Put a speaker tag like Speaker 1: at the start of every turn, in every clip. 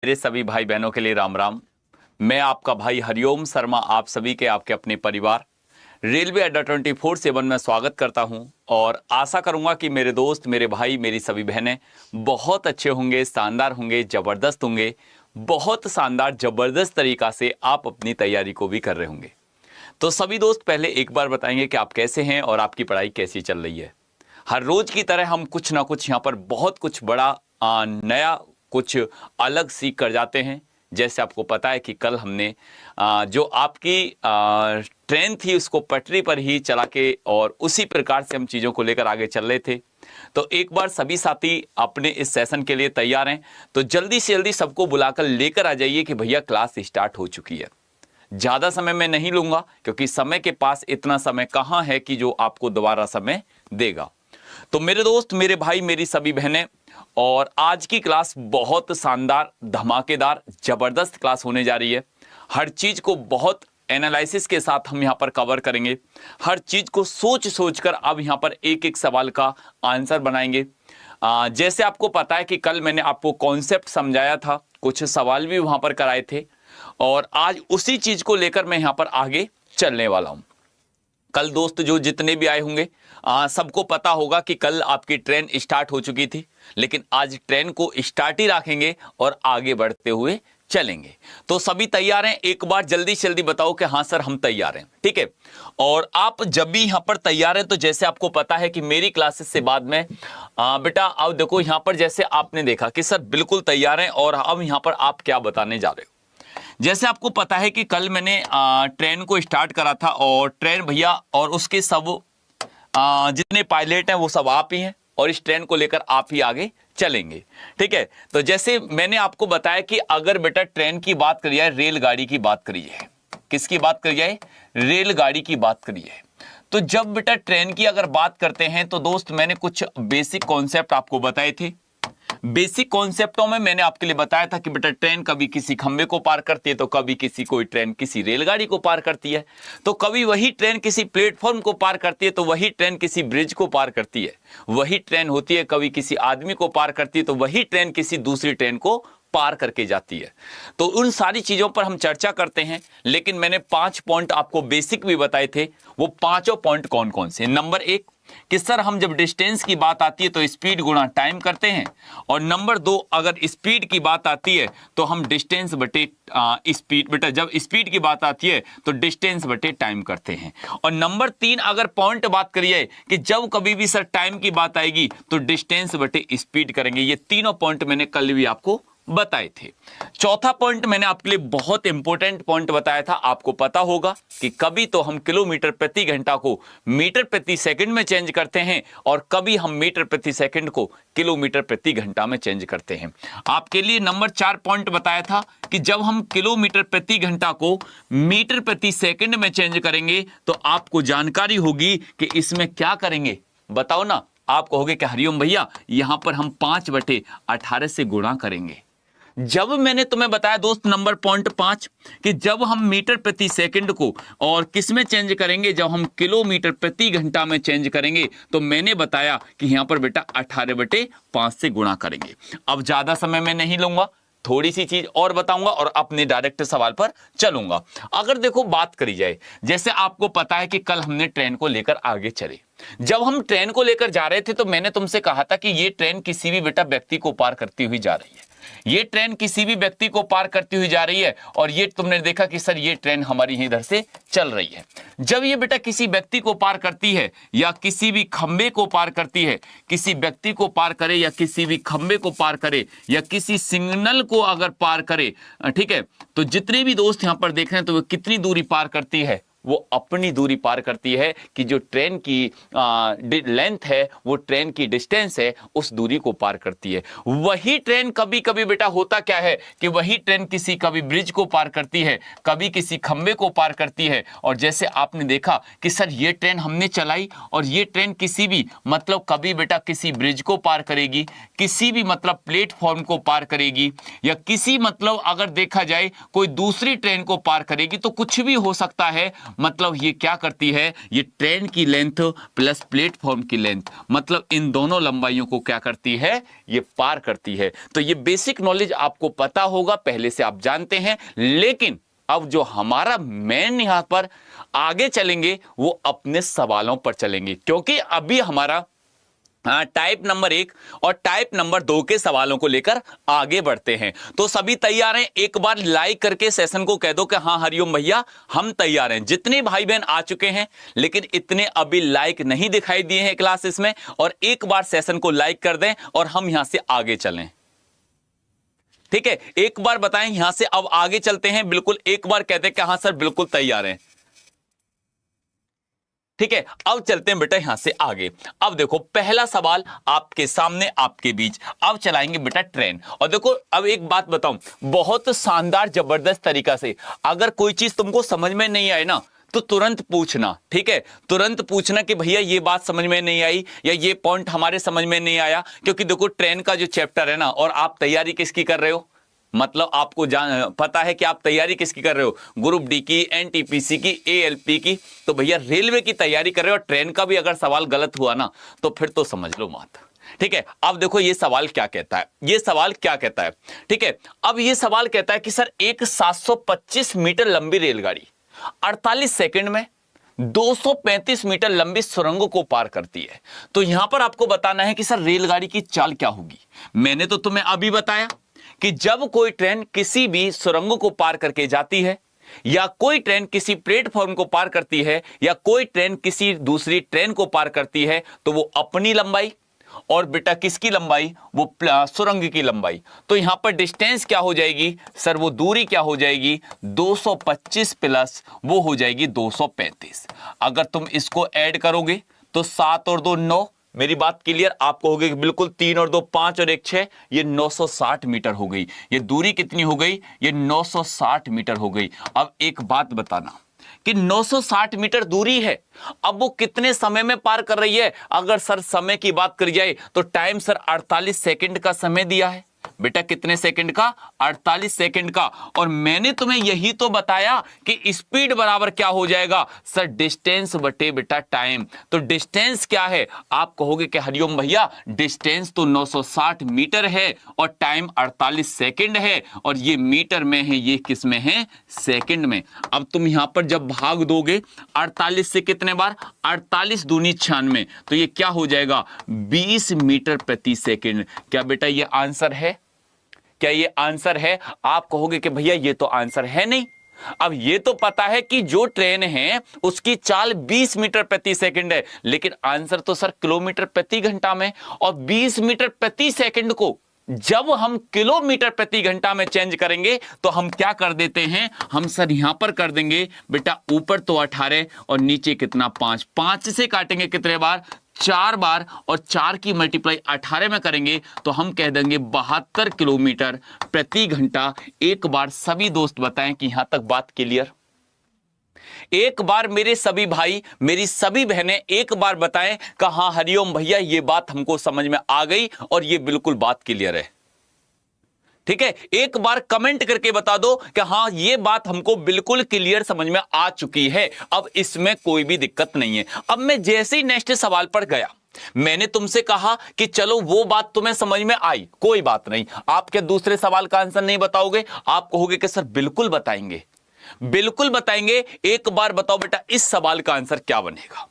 Speaker 1: मेरे सभी भाई बहनों के लिए राम राम। मैं आपका भाई हरिओम शर्मा आप सभी के आपके अपने परिवार रेलवे अड्डा 24/7 में स्वागत करता हूं और आशा करूंगा कि मेरे दोस्त, मेरे भाई, मेरी सभी बहनें बहुत अच्छे होंगे, शानदार होंगे, ज़बरदस्त होंगे। बहुत शानदार ज़बरदस्त तरीका से आप अपनी तैयारी को भी कर रहे होंगे। तो सभी दोस्त पहले एक बार बताएंगे कि आप कैसे हैं और आपकी पढ़ाई कैसी चल रही है। हर रोज की तरह हम कुछ ना कुछ यहाँ पर बहुत कुछ बड़ा नया कुछ अलग सीख कर जाते हैं। जैसे आपको पता है कि कल हमने जो आपकी ट्रेन थी उसको पटरी पर ही चला के और उसी प्रकार से हम चीज़ों को लेकर आगे चल रहे थे। तो एक बार सभी साथी अपने इस सेशन के लिए तैयार हैं तो जल्दी से जल्दी सबको बुलाकर लेकर आ जाइए कि भैया क्लास स्टार्ट हो चुकी है। ज़्यादा समय मैं नहीं लूँगा क्योंकि समय के पास इतना समय कहाँ है कि जो आपको दोबारा समय देगा। तो मेरे दोस्त, मेरे भाई, मेरी सभी बहनें, और आज की क्लास बहुत शानदार, धमाकेदार, ज़बरदस्त क्लास होने जा रही है। हर चीज़ को बहुत एनालिसिस के साथ हम यहाँ पर कवर करेंगे। हर चीज़ को सोच सोच कर अब यहाँ पर एक एक सवाल का आंसर बनाएंगे। जैसे आपको पता है कि कल मैंने आपको कॉन्सेप्ट समझाया था, कुछ सवाल भी वहाँ पर कराए थे और आज उसी चीज़ को लेकर मैं यहाँ पर आगे चलने वाला हूँ। कल दोस्त जो जितने भी आए होंगे सबको पता होगा कि कल आपकी ट्रेन स्टार्ट हो चुकी थी, लेकिन आज ट्रेन को स्टार्ट ही रखेंगे और आगे बढ़ते हुए चलेंगे। तो सभी तैयार हैं? एक बार जल्दी से जल्दी बताओ कि हाँ सर हम तैयार हैं। ठीक है, और आप जब भी यहाँ पर तैयार हैं तो जैसे आपको पता है कि मेरी क्लासेस से बाद में बेटा अब देखो यहाँ पर जैसे आपने देखा कि सर बिल्कुल तैयार हैं और अब यहाँ पर आप क्या बताने जा रहे हो। जैसे आपको पता है कि कल मैंने ट्रेन को स्टार्ट करा था और ट्रेन भैया और उसके सब जितने पायलट हैं वो सब आप ही हैं और इस ट्रेन को लेकर आप ही आगे चलेंगे। ठीक है, तो जैसे मैंने आपको बताया कि अगर बेटा ट्रेन की बात करी जाए, रेलगाड़ी की बात करी जाए, किसकी बात करी जाए? रेलगाड़ी की बात करी जाए। तो जब बेटा ट्रेन की अगर बात करते हैं तो दोस्त मैंने कुछ बेसिक कॉन्सेप्ट आपको बताए थे। बेसिक कॉन्सेप्टों में मैंने आपके लिए बताया था कि बेटा ट्रेन कभी किसी खंबे को पार करती है तो कभी कोई ट्रेन किसी रेलगाड़ी को पार करती है, तो कभी वही ट्रेन किसी प्लेटफॉर्म को पार करती है तो वही ट्रेन किसी ब्रिज को पार करती है, वही ट्रेन होती है कभी किसी आदमी को पार करती है तो वही ट्रेन किसी दूसरी ट्रेन को पार करके जाती है। तो उन सारी चीजों पर हम चर्चा करते हैं, लेकिन मैंने 5 पॉइंट आपको बेसिक भी बताए थे। वो पांचों पॉइंट कौन कौन से? नंबर 1 कि सर हम जब डिस्टेंस की बात आती है तो स्पीड गुणा टाइम करते हैं, और नंबर 2 अगर स्पीड की बात आती है तो हम डिस्टेंस बटे स्पीड, बेटा जब स्पीड की बात आती है तो डिस्टेंस बटे टाइम करते हैं, और नंबर 3 अगर पॉइंट बात करिए कि जब कभी भी सर टाइम की बात आएगी तो डिस्टेंस बटे स्पीड करेंगे। ये तीनों पॉइंट मैंने कल भी आपको बताए थे। चौथा पॉइंट मैंने आपके लिए बहुत इंपॉर्टेंट पॉइंट बताया था। आपको पता होगा कि कभी तो हम किलोमीटर प्रति घंटा को मीटर प्रति सेकंड में चेंज करते हैं और कभी हम मीटर प्रति सेकंड को किलोमीटर प्रति घंटा में चेंज करते हैं। आपके लिए नंबर 4 पॉइंट बताया था कि जब हम किलोमीटर प्रति घंटा को मीटर प्रति सेकंड में चेंज करेंगे तो आपको जानकारी होगी कि इसमें क्या करेंगे, बताओ ना। आप कहोगे कि हरिओम भैया यहां पर हम 5/18 से गुणा करेंगे। जब मैंने तुम्हें बताया दोस्त नंबर पॉइंट 5 कि जब हम मीटर प्रति सेकंड को और किस में चेंज करेंगे, जब हम किलोमीटर प्रति घंटा में चेंज करेंगे, तो मैंने बताया कि यहां पर बेटा 18/5 से गुणा करेंगे। अब ज्यादा समय मैं नहीं लूंगा, थोड़ी सी चीज और बताऊंगा और अपने डायरेक्ट सवाल पर चलूंगा। अगर देखो बात करी जाए, जैसे आपको पता है कि कल हमने ट्रेन को लेकर आगे चले। जब हम ट्रेन को लेकर जा रहे थे तो मैंने तुमसे कहा था कि ये ट्रेन किसी भी बेटा व्यक्ति को पार करती हुई जा रही है, ये ट्रेन किसी भी व्यक्ति को पार करती हुई जा रही है, और ये तुमने देखा कि सर ये ट्रेन हमारी इधर से चल रही है। जब ये बेटा किसी व्यक्ति को पार करती है या किसी भी खंबे को पार करती है, किसी व्यक्ति को पार करे या किसी भी खंबे को पार करे या किसी सिग्नल को अगर पार करे, ठीक है, तो जितने भी दोस्त यहां पर देख रहे हैं तो वो कितनी दूरी पार करती है? वो अपनी दूरी पार करती है कि जो ट्रेन की लेंथ है, वो ट्रेन की डिस्टेंस है, उस दूरी को पार करती है। वही ट्रेन कभी कभी बेटा होता क्या है कि वही ट्रेन किसी कभी ब्रिज को पार करती है, कभी किसी खंबे को पार करती है। और जैसे आपने देखा कि सर ये ट्रेन हमने चलाई और ये ट्रेन किसी भी मतलब कभी बेटा किसी ब्रिज को पार करेगी, किसी भी मतलब प्लेटफॉर्म को पार करेगी, या किसी मतलब अगर देखा जाए कोई दूसरी ट्रेन को पार करेगी, तो कुछ भी हो सकता है। मतलब ये क्या करती है, ये ट्रेन की लेंथ प्लस प्लेटफॉर्म की लेंथ, मतलब इन दोनों लंबाइयों को क्या करती है, ये पार करती है। तो ये बेसिक नॉलेज आपको पता होगा, पहले से आप जानते हैं। लेकिन अब जो हमारा मेन यहां पर आगे चलेंगे वो अपने सवालों पर चलेंगे, क्योंकि अभी हमारा टाइप नंबर 1 और टाइप नंबर 2 के सवालों को लेकर आगे बढ़ते हैं। तो सभी तैयार हैं? एक बार लाइक करके सेशन को कह दो कि हाँ हरिओम भैया हम तैयार हैं। जितने भाई बहन आ चुके हैं लेकिन इतने अभी लाइक नहीं दिखाई दिए हैं क्लासेस में, और एक बार सेशन को लाइक कर दें और हम यहां से आगे चलें। ठीक है, एक बार बताएं यहां से अब आगे चलते हैं। बिल्कुल एक बार कहते हैं कि हाँ सर बिल्कुल तैयार हैं। ठीक है, अब चलते हैं बेटा यहां से आगे। अब देखो पहला सवाल आपके सामने आपके बीच, अब चलाएंगे बेटा ट्रेन। और देखो अब एक बात बताऊं, बहुत शानदार जबरदस्त तरीका से अगर कोई चीज तुमको समझ में नहीं आए ना तो तुरंत पूछना। ठीक है, तुरंत पूछना कि भैया ये बात समझ में नहीं आई या ये पॉइंट हमारे समझ में नहीं आया। क्योंकि देखो ट्रेन का जो चैप्टर है ना, और आप तैयारी किसकी कर रहे हो, मतलब आपको पता है कि आप तैयारी किसकी कर रहे हो, ग्रुप डी की, एनटीपीसी की, एएलपी की। तो भैया रेलवे की तैयारी कर रहे हो, और ट्रेन का भी अगर सवाल गलत हुआ ना तो फिर तो समझ लो मत। ठीक है, अब देखो ये सवाल क्या कहता है, ये सवाल क्या कहता है। ठीक है, अब ये सवाल कहता है कि सर एक 725 मीटर लंबी रेलगाड़ी 48 सेकंड में 235 मीटर लंबी सुरंग को पार करती है। तो यहां पर आपको बताना है कि सर रेलगाड़ी की चाल क्या होगी। मैंने तो तुम्हें अभी बताया कि जब कोई ट्रेन किसी भी सुरंग को पार करके जाती है, या कोई ट्रेन किसी प्लेटफॉर्म को पार करती है, या कोई ट्रेन किसी दूसरी ट्रेन को पार करती है, तो वो अपनी लंबाई और बेटा किसकी लंबाई, वो सुरंग की लंबाई। तो यहां पर डिस्टेंस क्या हो जाएगी सर, वो दूरी क्या हो जाएगी, 225 प्लस वो हो जाएगी 235। अगर तुम इसको ऐड करोगे तो 7 और 2 9, मेरी बात क्लियर, आप कहोगे कि बिल्कुल 3 और 2 5 और 1 6, ये 960 मीटर हो गई। ये दूरी कितनी हो गई, ये 960 मीटर हो गई। अब एक बात बताना कि 960 मीटर दूरी है, अब वो कितने समय में पार कर रही है। अगर सर समय की बात करी जाए तो टाइम सर 48 सेकंड का समय दिया है। बेटा कितने सेकंड का, 48 सेकंड का। और मैंने तुम्हें यही तो बताया कि स्पीड बराबर क्या हो जाएगा सर, डिस्टेंस बटे बेटा टाइम। तो डिस्टेंस क्या है, आप कहोगे कि हरिओम भैया डिस्टेंस तो 960 मीटर है और टाइम 48 सेकंड है, और ये मीटर में है, ये किस में है, सेकंड में। अब तुम यहां पर जब भाग दोगे 48 से कितने बार, 48 दूनी 96, तो ये क्या हो जाएगा, 20 मीटर प्रति सेकंड। क्या बेटा ये आंसर है, क्या ये आंसर है। आप कहोगे कि भैया ये तो आंसर है नहीं। अब ये तो पता है कि जो ट्रेन है उसकी चाल 20 मीटर प्रति सेकंड है, लेकिन आंसर तो सर किलोमीटर प्रति घंटा में। और 20 मीटर प्रति सेकंड को जब हम किलोमीटर प्रति घंटा में चेंज करेंगे तो हम क्या कर देते हैं, हम सर यहां पर कर देंगे बेटा ऊपर तो 18 और नीचे कितना 5, 5 से काटेंगे कितने बार, 4 बार, और 4 की मल्टीप्लाई 18 में करेंगे तो हम कह देंगे 72 किलोमीटर प्रति घंटा। एक बार सभी दोस्त बताएं कि यहां तक बात क्लियर। एक बार मेरे सभी भाई, मेरी सभी बहनें एक बार बताएं कि हाँ हरिओम भैया ये बात हमको समझ में आ गई और ये बिल्कुल बात क्लियर है। ठीक है, एक बार कमेंट करके बता दो कि हाँ ये बात हमको बिल्कुल क्लियर समझ में आ चुकी है, अब इसमें कोई भी दिक्कत नहीं है। अब मैं जैसे ही नेक्स्ट सवाल पर गया, मैंने तुमसे कहा कि चलो वो बात तुम्हें समझ में आई, कोई बात नहीं, आप क्या दूसरे सवाल का आंसर नहीं बताओगे, आप कहोगे कि सर बिल्कुल बताएंगे, बिल्कुल बताएंगे। एक बार बताओ बेटा इस सवाल का आंसर क्या बनेगा।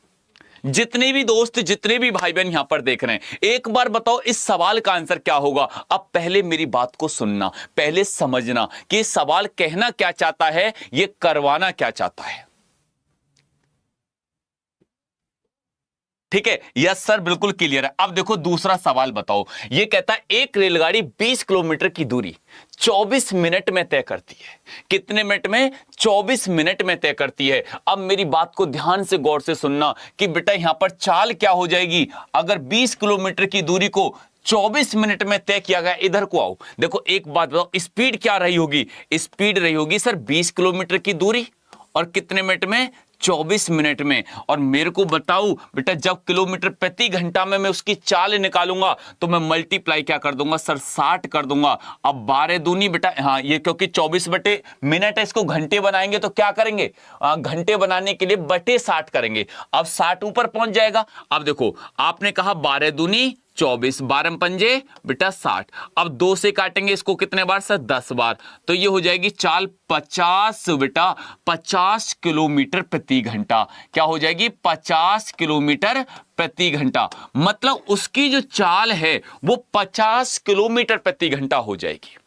Speaker 1: जितने भी दोस्त, जितने भी भाई बहन यहां पर देख रहे हैं, एक बार बताओ इस सवाल का आंसर क्या होगा। अब पहले मेरी बात को सुनना, पहले समझना कि सवाल कहना क्या चाहता है, ये करवाना क्या चाहता है। ठीक है, यस सर बिल्कुल क्लियर है। अब देखो दूसरा सवाल बताओ, ये कहता है एक रेलगाड़ी 20 किलोमीटर की दूरी 24 मिनट में तय करती है। कितने मिनट में, 24 मिनट में तय करती है। अब मेरी बात को ध्यान से गौर से सुनना कि बेटा यहां पर चाल क्या हो जाएगी, अगर 20 किलोमीटर की दूरी को 24 मिनट में तय किया गया। इधर को आओ, देखो एक बात बताओ, स्पीड क्या रही होगी, स्पीड रही होगी सर 20 किलोमीटर की दूरी और कितने मिनट में, 24 मिनट में। और मेरे को बताओ बेटा, जब किलोमीटर प्रति घंटा में मैं उसकी चाल निकालूंगा तो मैं मल्टीप्लाई क्या कर दूंगा सर, 60 कर दूंगा। अब 12 दूनी बेटा, हाँ ये क्योंकि 24 बटे मिनट है, इसको घंटे बनाएंगे तो क्या करेंगे, घंटे बनाने के लिए बटे 60 करेंगे। अब 60 ऊपर पहुंच जाएगा। अब देखो आपने कहा 12 दूनी 24, 12 पंजे बेटा 60। अब 2 से काटेंगे इसको कितने बार सर, 10 बार। तो ये हो जाएगी चाल 50 बेटा, 50 किलोमीटर प्रति घंटा। क्या हो जाएगी, 50 किलोमीटर प्रति घंटा। मतलब उसकी जो चाल है वो 50 किलोमीटर प्रति घंटा हो जाएगी।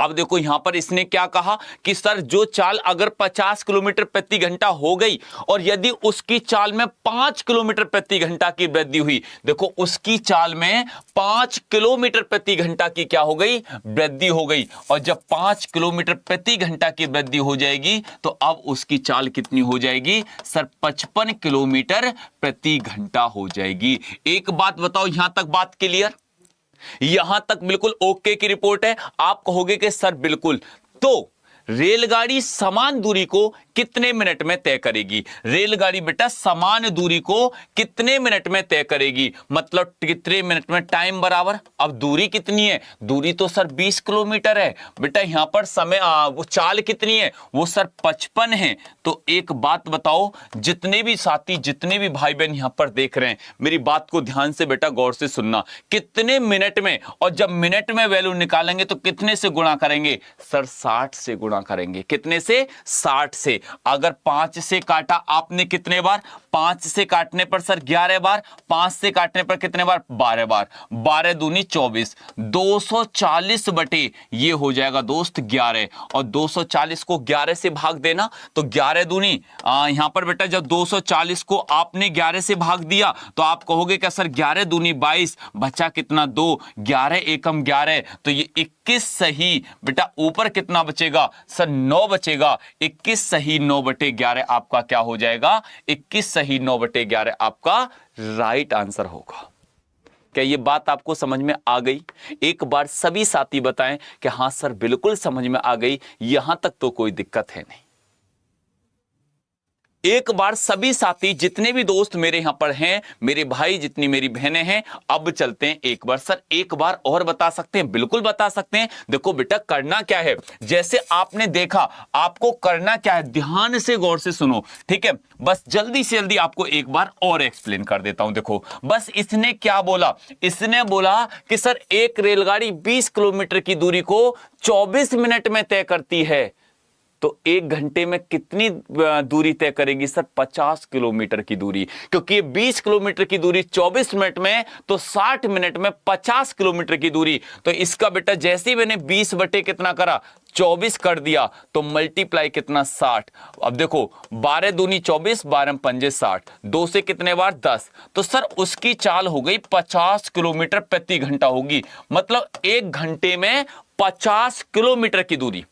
Speaker 1: अब देखो यहां पर इसने क्या कहा कि सर जो चाल अगर 50 किलोमीटर प्रति घंटा हो गई और यदि उसकी चाल में 5 किलोमीटर प्रति घंटा की वृद्धि हुई, देखो उसकी चाल में 5 किलोमीटर प्रति घंटा की क्या हो गई, वृद्धि हो गई। और जब 5 किलोमीटर प्रति घंटा की वृद्धि हो जाएगी तो अब उसकी चाल कितनी हो जाएगी सर, 55 किलोमीटर प्रति घंटा हो जाएगी। एक बात बताओ, यहां तक बात क्लियर, यहां तक बिल्कुल ओके की रिपोर्ट है। आप कहोगे कि सर बिल्कुल, तो रेलगाड़ी समान दूरी को कितने मिनट में तय करेगी, रेलगाड़ी बेटा समान दूरी को कितने मिनट में तय करेगी, मतलब कितने मिनट में टाइम बराबर। अब दूरी कितनी है, दूरी तो सर 20 किलोमीटर है बेटा, यहां पर समय वो चाल कितनी है, वो सर 55 है। तो एक बात बताओ, जितने भी साथी, जितने भी भाई बहन यहां पर देख रहे हैं, मेरी बात को ध्यान से बेटा गौर से सुनना, कितने मिनट में, और जब मिनट में वैल्यू निकालेंगे तो कितने से गुणा करेंगे सर, 60 से गुणा करेंगे। कितने से, 60 से। अगर 5 से काटा आपने कितने बार, 5 से काटने पर सर 11 बार, 5 से काटने पर कितने बार, 12 बार। 12 दूनी 24, 240 बटे ये हो जाएगा दोस्त 11, और 240 को 11 से भाग देना तो 11 दूनी यहां पर बेटा जब 240 को आपने 11 से भाग दिया तो आप कहोगे क्या सर, 11 दूनी 22, बचा कितना 2, 11 एकम 11, तो ये 21 सही बेटा, ऊपर कितना बचेगा सर, 9 बचेगा। 21 सही 9 बटे 11 आपका क्या हो जाएगा, 21 सही 9 बटे 11 आपका राइट आंसर होगा। क्या ये बात आपको समझ में आ गई? एक बार सभी साथी बताएं कि हां सर बिल्कुल समझ में आ गई, यहां तक तो कोई दिक्कत है नहीं। एक बार सभी साथी, जितने भी दोस्त मेरे यहां पर हैं, मेरे भाई, जितनी मेरी बहनें हैं, अब चलते हैं एक बार। सर एक बार और बता सकते हैं? बिल्कुल बता सकते हैं। देखो बेटा करना क्या है, जैसे आपने देखा, आपको करना क्या है, ध्यान से गौर से सुनो, ठीक है। बस जल्दी से जल्दी आपको एक बार और एक्सप्लेन कर देता हूं। देखो बस इसने क्या बोला, इसने बोला कि सर एक रेलगाड़ी 20 किलोमीटर की दूरी को 24 मिनट में तय करती है, तो 1 घंटे में कितनी दूरी तय करेगी सर, 50 किलोमीटर की दूरी। क्योंकि ये 20 किलोमीटर की दूरी 24 मिनट में, तो 60 मिनट में 50 किलोमीटर की दूरी। तो इसका बेटा जैसे ही मैंने 20 बटे कितना करा, 24 कर दिया, तो मल्टीप्लाई कितना 60। अब देखो 12 दूनी 24, 12 पंजे 60, 2 से कितने बार 10, तो सर उसकी चाल हो गई 50 किलोमीटर प्रति घंटा होगी। मतलब 1 घंटे में 50 किलोमीटर की दूरी।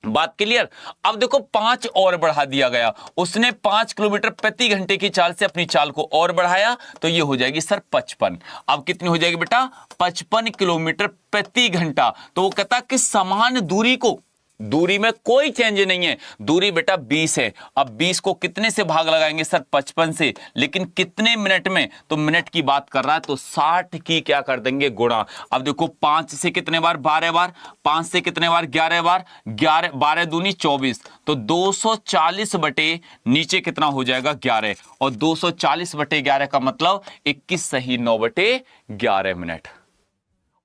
Speaker 1: बात क्लियर? अब देखो 5 और बढ़ा दिया गया, उसने 5 किलोमीटर प्रति घंटे की चाल से अपनी चाल को और बढ़ाया, तो ये हो जाएगी सर 55। अब कितनी हो जाएगी बेटा, 55 किलोमीटर प्रति घंटा। तो वो कहता कि समान दूरी को, दूरी में कोई चेंज नहीं है, दूरी बेटा 20 है। अब 20 को कितने से भाग लगाएंगे सर, 55 से, लेकिन कितने मिनट में, तो मिनट की बात कर रहा है, तो 60 की क्या कर देंगे गुणा। अब देखो 5 से कितने बार, 12 बार, 5 से कितने बार, 11 बार, 11 12 दूनी 24, तो 240 बटे नीचे कितना हो जाएगा 11, और 240 बटे 11 का मतलब 21 सही 9 बटे 11 मिनट।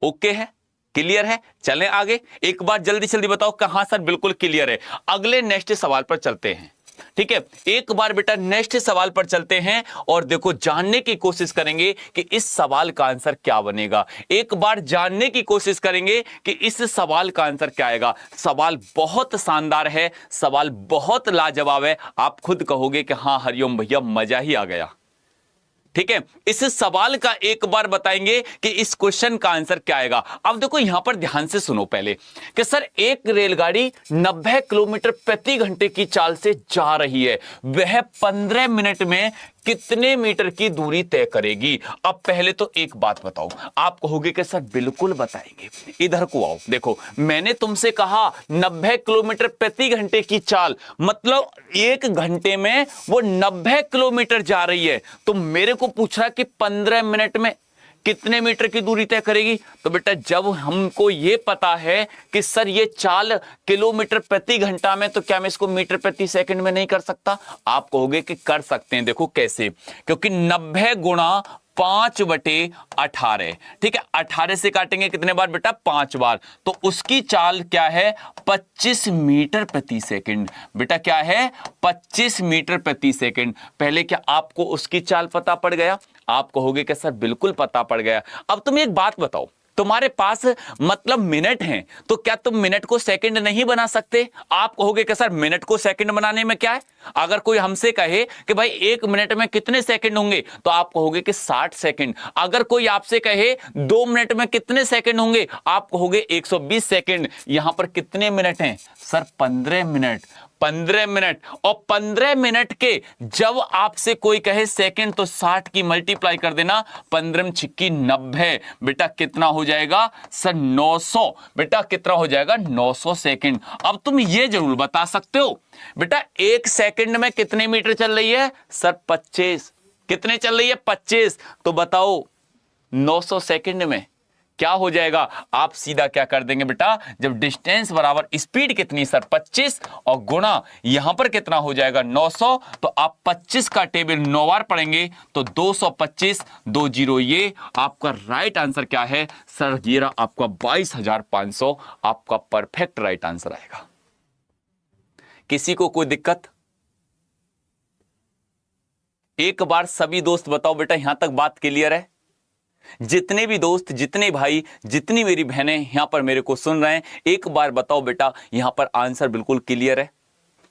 Speaker 1: ओके है, क्लियर है? चलें आगे। एक बार जल्दी जल्दी बताओ कहां सर बिल्कुल क्लियर है। अगले नेक्स्ट सवाल पर चलते हैं, ठीक है। एक बार बेटा नेक्स्ट सवाल पर चलते हैं और देखो जानने की कोशिश करेंगे कि इस सवाल का आंसर क्या बनेगा। एक बार जानने की कोशिश करेंगे कि इस सवाल का आंसर क्या आएगा। सवाल बहुत शानदार है, सवाल बहुत लाजवाब है, आप खुद कहोगे कि हां हरिओम भैया मजा ही आ गया, ठीक है। इस सवाल का एक बार बताएंगे कि इस क्वेश्चन का आंसर क्या आएगा। अब देखो यहां पर ध्यान से सुनो पहले कि सर एक रेलगाड़ी 90 किलोमीटर प्रति घंटे की चाल से जा रही है, वह 15 मिनट में कितने मीटर की दूरी तय करेगी। अब पहले तो एक बात बताओ, आप कहोगे कि सर बिल्कुल बताएंगे, इधर को आओ। देखो मैंने तुमसे कहा 90 किलोमीटर प्रति घंटे की चाल, मतलब 1 घंटे में वो 90 किलोमीटर जा रही है। तो मेरे को पूछ रहा कि 15 मिनट में कितने मीटर की दूरी तय करेगी। तो बेटा जब हमको ये पता है कि सर ये चाल किलोमीटर प्रति घंटा में, तो क्या मैं इसको मीटर प्रति सेकंड में नहीं कर सकता? आप कहोगे कि कर सकते हैं। देखो कैसे, क्योंकि 90 गुणा 5/18, ठीक है। 18 से काटेंगे कितने बार बेटा? 5 बार। तो उसकी चाल क्या है? 25 मीटर प्रति सेकंड। बेटा क्या है? 25 मीटर प्रति सेकंड। पहले क्या आपको उसकी चाल पता पड़ गया? आप कहोगे कि सर बिल्कुल पता पड़ गया। अब तुम एक बात बताओ, तुम्हारे पास मतलब मिनट हैं, तो क्या तुम मिनट को सेकंड नहीं बना सकते? आप कहोगे कि सर मिनट को सेकंड बनाने में क्या है? अगर कोई हमसे कहे कि भाई 1 मिनट में कितने सेकंड होंगे, तो आप कहोगे कि 60 सेकंड। अगर कोई आपसे कहे 2 मिनट में कितने सेकंड होंगे, आप कहोगे 120 सेकंड। यहां पर कितने मिनट हैं सर? 15 मिनट। 15 मिनट। और 15 मिनट के जब आपसे कोई कहे सेकंड, तो 60 की मल्टीप्लाई कर देना, 15 छिक्की 90। बेटा कितना हो जाएगा सर? 900। बेटा कितना हो जाएगा? 900 सेकंड। अब तुम ये जरूर बता सकते हो बेटा 1 सेकंड में कितने मीटर चल रही है? सर 25। कितने चल रही है? 25। तो बताओ 900 सेकंड में क्या हो जाएगा? आप सीधा क्या कर देंगे बेटा, जब डिस्टेंस बराबर स्पीड कितनी सर? 25 और गुणा यहां पर कितना हो जाएगा? 900। तो आप 25 का टेबल 9 बार पढ़ेंगे तो 225 2 0, ये आपका राइट आंसर क्या है सर? ये रहा आपका 22,500 आपका परफेक्ट राइट आंसर आएगा। किसी को कोई दिक्कत? एक बार सभी दोस्त बताओ बेटा, यहां तक बात क्लियर है? जितने भी दोस्त, जितने भाई, जितनी मेरी बहनें यहां पर मेरे को सुन रहे हैं, एक बार बताओ बेटा यहां पर आंसर बिल्कुल क्लियर है?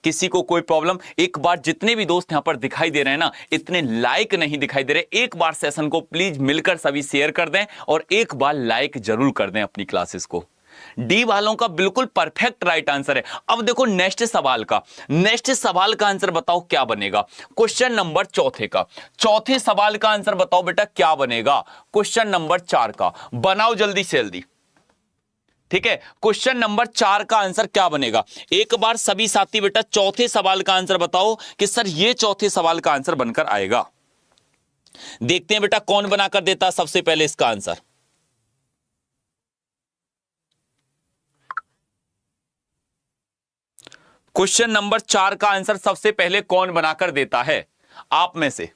Speaker 1: किसी को कोई प्रॉब्लम? एक बार जितने भी दोस्त यहां पर दिखाई दे रहे हैं ना, इतने लाइक नहीं दिखाई दे रहे, एक बार सेशन को प्लीज मिलकर सभी शेयर कर दें और एक बार लाइक जरूर कर दें अपनी क्लासेस को। डी वालों का बिल्कुल परफेक्ट राइट आंसर है। अब देखो नेक्स्ट सवाल का आंसर बताओ क्या बनेगा? क्वेश्चन नंबर चौथे का, चौथे सवाल का आंसर बताओ बेटा क्या बनेगा? क्वेश्चन नंबर 4 का बनाओ जल्दी से जल्दी, ठीक है। क्वेश्चन नंबर 4 का आंसर क्या बनेगा? एक बार सभी साथी बेटा चौथे सवाल का आंसर बताओ कि सर ये चौथे सवाल का आंसर बनकर आएगा। देखते हैं बेटा कौन बनाकर देता सबसे पहले इसका आंसर। क्वेश्चन नंबर 4 का आंसर सबसे पहले कौन बनाकर देता है आप में से?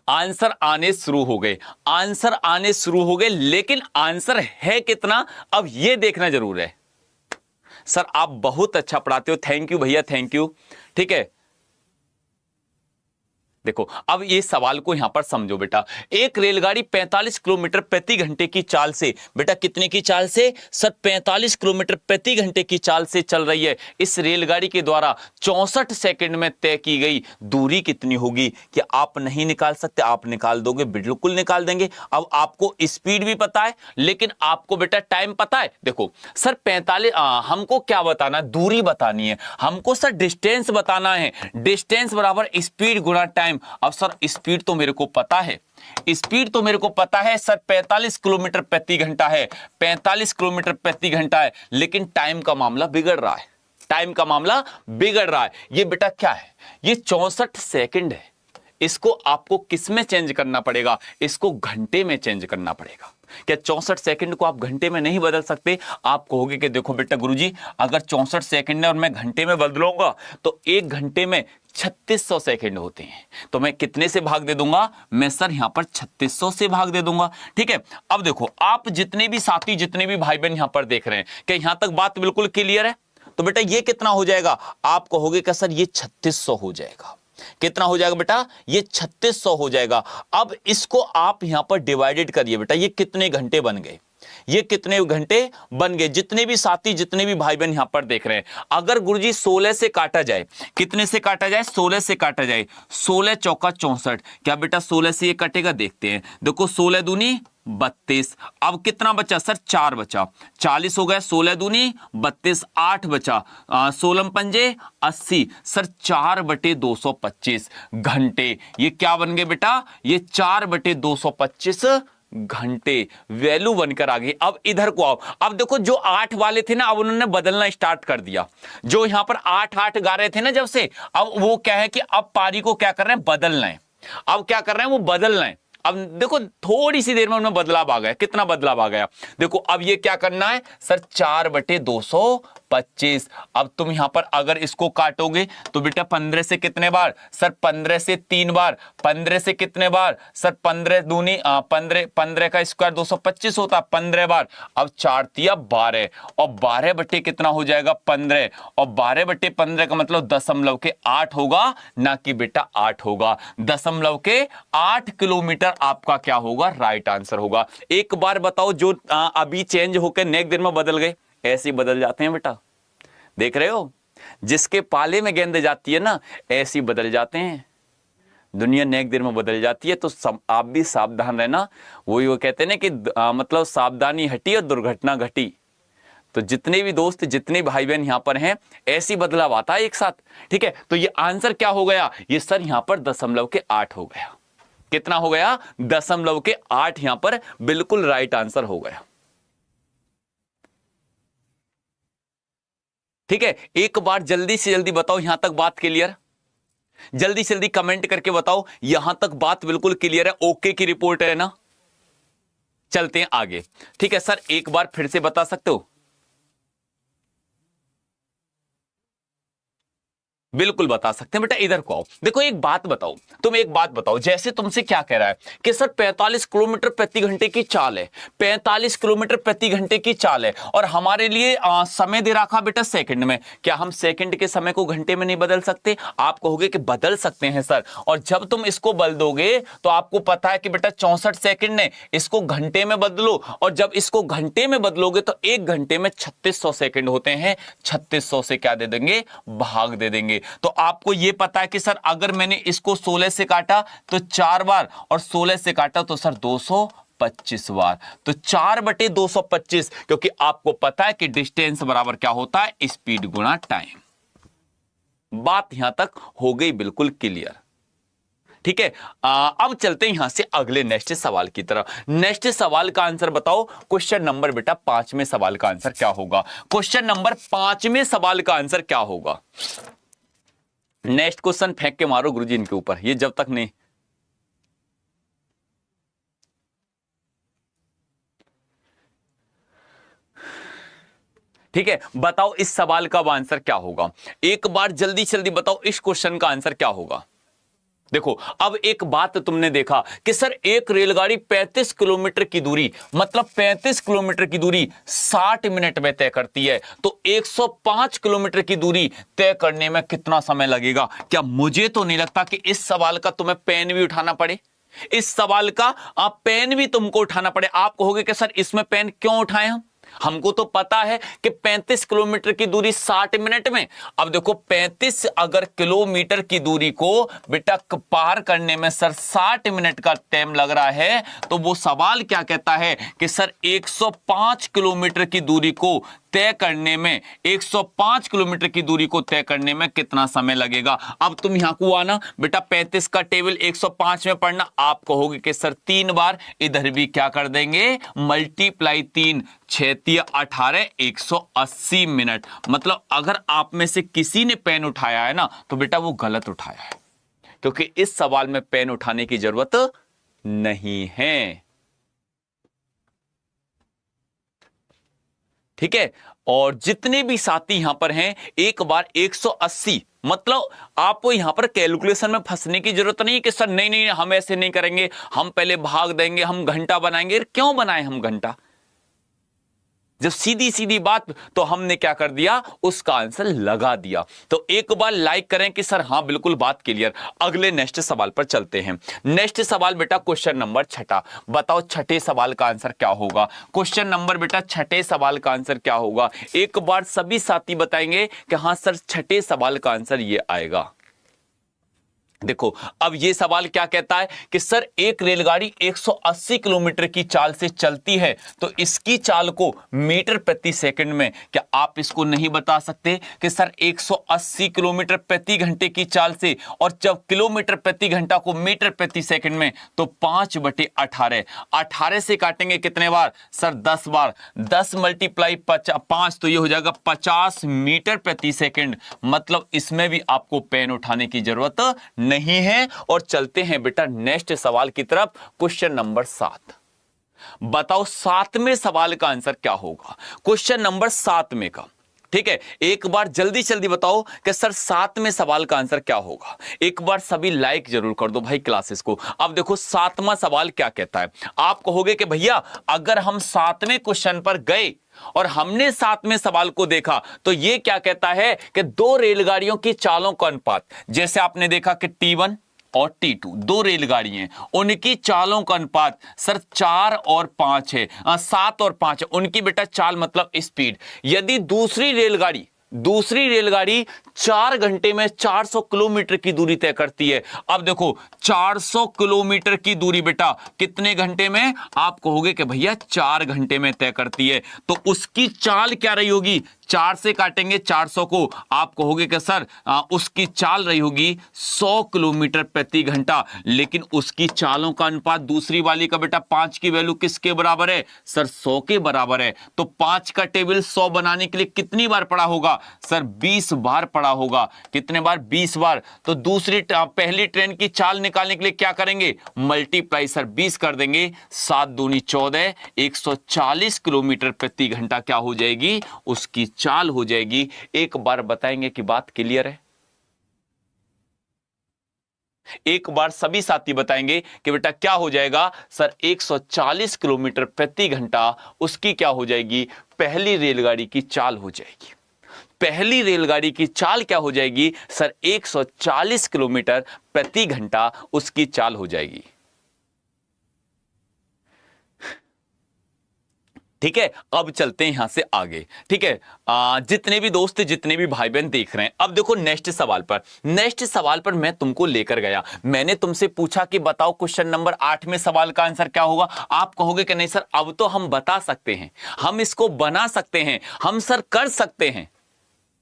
Speaker 1: आंसर आने शुरू हो गए, आंसर आने शुरू हो गए, लेकिन आंसर है कितना अब ये देखना जरूर है। सर आप बहुत अच्छा पढ़ाते हो, थैंक यू भैया, थैंक यू, ठीक है। देखो अब ये सवाल को यहां पर समझो बेटा। एक रेलगाड़ी 45 किलोमीटर प्रति घंटे की चाल से, बेटा कितने की चाल से सर? 45 किलोमीटर प्रति घंटे की चाल से चल रही है। इस रेलगाड़ी के द्वारा 64 सेकंड में तय की गई दूरी कितनी होगी? कि आप नहीं निकाल सकते? आप निकाल दोगे, बिल्कुल निकाल देंगे। अब आपको स्पीड भी पता है, लेकिन आपको बेटा टाइम पता है। देखो सर 45, हमको क्या बताना? दूरी बतानी है हमको सर, डिस्टेंस बताना है। डिस्टेंस बराबर स्पीड गुणा टाइम। अब सर स्पीड तो मेरे को पता है, स्पीड तो मेरे को पता है सर 45 किलोमीटर प्रति घंटा है, 45 किलोमीटर प्रति घंटा है, लेकिन टाइम का मामला बिगड़ रहा है, टाइम का मामला बिगड़ रहा है। ये बेटा क्या है? ये 64 सेकंड है। इसको आपको किस में चेंज करना पड़ेगा? इसको घंटे में चेंज करना पड़ेगा। क्या 64 सेकंड को आप घंटे में नहीं बदल सकते? आप कहोगे कि देखो बेटा गुरुजी, अगर 64 सेकंड है और मैं घंटे में बदलूंगा तो 1 घंटे में 3600 सेकंड होते हैं, तो मैं कितने से भाग दे दूंगा? मैं सर यहां पर 3600 से भाग दे दूंगा, ठीक है। अब देखो आप जितने भी साथी, जितने भी भाई बहन यहां पर देख रहे हैं, क्या यहां तक बात बिल्कुल क्लियर है? तो बेटा ये कितना हो जाएगा? आप कहोगे कि सर ये 3600 हो जाएगा। कितना हो जाएगा बेटा? ये 3600 हो जाएगा। अब इसको आप यहां पर डिवाइडेड करिए बेटा, ये कितने घंटे बन गए? ये कितने घंटे बन गए? जितने भी साथी, जितने भी भाई बहन यहां पर देख रहे हैं, अगर गुरुजी 16 से काटा जाए, कितने से काटा जाए? 16 से काटा जाए, 16 चौका 64। क्या बेटा 16 से ये कटेगा? देखते हैं। देखो 16 दूनी 32। अब कितना बचा सर? 4 बचा। 40 हो गया। 16 दूनी 32, 8 बचा। 16 पंजे 80 सर, 4/225 घंटे। ये क्या बन गए बेटा? ये 4/225 घंटे वैल्यू बनकर आ गई। अब इधर को आओ। अब देखो जो 8 वाले थे ना, अब उन्होंने बदलना स्टार्ट कर दिया। जो यहां पर 8 गा रहे थे ना जब से, अब वो क्या है कि अब पारी को क्या कर रहे हैं? बदलना है। अब क्या कर रहे हैं? वो बदलना है। अब देखो थोड़ी सी देर में उनमें बदलाव आ गया। कितना बदलाव आ गया? देखो अब ये क्या करना है सर? 4/225। अब तुम यहां पर अगर इसको काटोगे तो बेटा 15 से कितने बार सर? 15 से 3 बार। 15 से कितने बार सर? 15 दूनी 15, 15 का स्क्वायर 225 होता है, 15 बार। अब 4 तिया 12, और 12 बटे कितना हो जाएगा? 15, और 12/15 का मतलब 0.8 होगा, ना कि बेटा 8 होगा। 0.8 किलोमीटर आपका क्या होगा? राइट आंसर होगा। एक बार बताओ, जो अभी चेंज होकर नेक्स्ट दिन में बदल गए, ऐसे ही बदल जाते हैं बेटा। देख रहे हो, जिसके पाले में गेंद जाती है ना, ऐसे ही बदल जाते हैं। दुनिया नेक्स्ट दिन में बदल जाती है, तो आप भी सावधान रहना। वही वो कहते हैं ना कि मतलब सावधानी हटी और दुर्घटना घटी। तो जितने भी दोस्त, जितने भाई बहन यहां पर हैं, ऐसी बदलाव आता है एक साथ। ठीक है, तो ये आंसर क्या हो गया? ये सर यहां पर 0.8 हो गया। कितना हो गया? 0.8 यहां पर बिल्कुल राइट आंसर हो गया। ठीक है, एक बार जल्दी से जल्दी बताओ, यहां तक बात क्लियर? जल्दी से जल्दी कमेंट करके बताओ, यहां तक बात बिल्कुल क्लियर है? ओके की रिपोर्ट है ना? चलते हैं आगे। ठीक है सर, एक बार फिर से बता सकते हो? बिल्कुल बता सकते हैं बेटा। इधर को आओ। देखो एक बात बताओ, तुम एक बात बताओ, जैसे तुमसे क्या कह रहा है कि सर 45 किलोमीटर प्रति घंटे की चाल है, 45 किलोमीटर प्रति घंटे की चाल है, और हमारे लिए समय दे रखा बेटा सेकंड में। क्या हम सेकंड के समय को घंटे में नहीं बदल सकते? आप कहोगे कि बदल सकते हैं सर, और जब तुम इसको बदल दोगे तो आपको पता है कि बेटा 64 सेकंड है, इसको घंटे में बदलो, और जब इसको घंटे में बदलोगे तो 1 घंटे में 3600 सेकंड होते हैं। 3600 से क्या दे देंगे? भाग दे देंगे। तो आपको यह पता है कि सर अगर मैंने इसको 16 से काटा तो 4 बार, और 16 से काटा तो सर 225 बार। तो 4/225, क्योंकि आपको पता है कि डिस्टेंस बराबर क्या होता है? स्पीड गुणा टाइम। बात यहां तक हो गई बिल्कुल क्लियर। ठीक है, अब चलते हैं यहां से अगले नेक्स्ट सवाल की तरफ। नेक्स्ट सवाल का आंसर बताओ। क्वेश्चन नंबर बेटा 5वें सवाल का आंसर क्या होगा? क्वेश्चन नंबर 5वें सवाल का आंसर क्या होगा? नेक्स्ट क्वेश्चन फेंक के मारो गुरुजी इनके ऊपर, ये जब तक नहीं। ठीक है, बताओ इस सवाल का आंसर क्या होगा? एक बार जल्दी जल्दी बताओ, इस क्वेश्चन का आंसर क्या होगा? देखो अब एक बात तुमने देखा कि सर एक रेलगाड़ी 35 किलोमीटर की दूरी, मतलब 35 किलोमीटर की दूरी 60 मिनट में तय करती है, तो 105 किलोमीटर की दूरी तय करने में कितना समय लगेगा? क्या मुझे तो नहीं लगता कि इस सवाल का तुम्हें पेन भी उठाना पड़े। इस सवाल का आप पेन भी तुमको उठाना पड़े। आप कहोगे कि सर इसमें पेन क्यों उठाएं हम? हमको तो पता है कि 35 किलोमीटर की दूरी 60 मिनट में। अब देखो 35 अगर किलोमीटर की दूरी को बेटा पार करने में सर 60 मिनट का टाइम लग रहा है, तो वो सवाल क्या कहता है कि सर 105 किलोमीटर की दूरी को तय करने में, 105 किलोमीटर की दूरी को तय करने में कितना समय लगेगा? अब तुम यहां को आना बेटा, 35 का टेबल 105 में पढ़ना। आप कहोगे कि सर 3 बार, इधर भी क्या कर देंगे? Multiply 3, 6 18, 180 minute. मतलब अगर आप में से किसी ने पेन उठाया है ना, तो बेटा वो गलत उठाया है, क्योंकि इस सवाल में पेन उठाने की जरूरत नहीं है। ठीक है, और जितने भी साथी यहां पर हैं, एक बार 180, मतलब आपको यहां पर कैलकुलेशन में फंसने की जरूरत नहीं कि सर नहीं नहीं हम ऐसे नहीं करेंगे, हम पहले भाग देंगे, हम घंटा बनाएंगे। क्यों बनाएं हम घंटा? जब सीधी सीधी बात, तो हमने क्या कर दिया, उसका आंसर लगा दिया। तो एक बार लाइक करें कि सर हाँ बिल्कुल बात क्लियर। अगले नेक्स्ट सवाल पर चलते हैं। नेक्स्ट सवाल बेटा क्वेश्चन नंबर छठा, बताओ छठे सवाल का आंसर क्या होगा। क्वेश्चन नंबर बेटा छठे सवाल का आंसर क्या होगा, एक बार सभी साथी बताएंगे कि हाँ सर छठे सवाल का आंसर ये आएगा। देखो अब ये सवाल क्या कहता है कि सर एक रेलगाड़ी 180 किलोमीटर की चाल से चलती है, तो इसकी चाल को मीटर प्रति सेकंड में, क्या आप इसको नहीं बता सकते कि सर 180 किलोमीटर प्रति घंटे की चाल से, और जब किलोमीटर प्रति घंटा को मीटर प्रति सेकंड में, तो 5/18, 18 से काटेंगे कितने बार सर 10 बार, 10 मल्टीप्लाई 5 तो ये हो जाएगा 50 मीटर प्रति सेकंड। मतलब इसमें भी आपको पेन उठाने की जरूरत नहीं है। और चलते हैं बेटा नेक्स्ट सवाल की तरफ, क्वेश्चन नंबर 7। बताओ 7वें सवाल का आंसर क्या होगा, क्वेश्चन नंबर 7 में का। ठीक है, एक बार जल्दी जल्दी बताओ कि सर 7वें सवाल का आंसर क्या होगा। एक बार सभी लाइक जरूर कर दो भाई क्लासेस को। अब देखो 7वां सवाल क्या कहता है। आप कहोगे कि भैया अगर हम 7वें क्वेश्चन पर गए और हमने 7वें सवाल को देखा, तो ये क्या कहता है कि दो रेलगाड़ियों की चालों का अनुपात, जैसे आपने देखा कि T1 और T2 दो रेलगाड़ी हैं, उनकी चालों का अनुपात सर 4 और 5 है, 7 और 5 है। उनकी बेटा चाल मतलब स्पीड। यदि दूसरी रेलगाड़ी 4 घंटे में 400 किलोमीटर की दूरी तय करती है। अब देखो 400 किलोमीटर की दूरी बेटा कितने घंटे में, आप कहोगे कि भैया 4 घंटे में तय करती है, तो उसकी चाल क्या रही होगी, 4 से काटेंगे 400 को, आप कहोगे कि सर उसकी चाल रही होगी 100 किलोमीटर प्रति घंटा। लेकिन उसकी चालों का अनुपात दूसरी वाली का बेटा 5 की वैल्यू किसके बराबर है सर 100 के बराबर है। तो 5 का टेबल 100 बनाने के लिए कितनी बार पढ़ा होगा सर 20 बार पढ़ा होगा। कितने बार 20 बार। तो दूसरी पहली ट्रेन की चाल निकालने के लिए क्या करेंगे, मल्टीप्लाई सर 20 कर देंगे, 7 दूनी 14, 140 किलोमीटर प्रति घंटा क्या हो जाएगी, उसकी चाल हो जाएगी। एक बार बताएंगे कि बात क्लियर है। एक बार सभी साथी बताएंगे कि बेटा क्या हो जाएगा सर 140 किलोमीटर प्रति घंटा उसकी क्या हो जाएगी, पहली रेलगाड़ी की चाल हो जाएगी। पहली रेलगाड़ी की चाल क्या हो जाएगी सर 140 किलोमीटर प्रति घंटा उसकी चाल हो जाएगी। ठीक है, अब चलते हैं यहां से आगे। ठीक है, जितने भी दोस्त जितने भी भाई बहन देख रहे हैं, अब देखो नेक्स्ट सवाल पर मैं तुमको लेकर गया। मैंने तुमसे पूछा कि बताओ क्वेश्चन नंबर 8 में सवाल का आंसर क्या होगा। आप कहोगे कि नहीं सर अब तो हम बता सकते हैं, हम इसको बना सकते हैं, हम सर कर सकते हैं।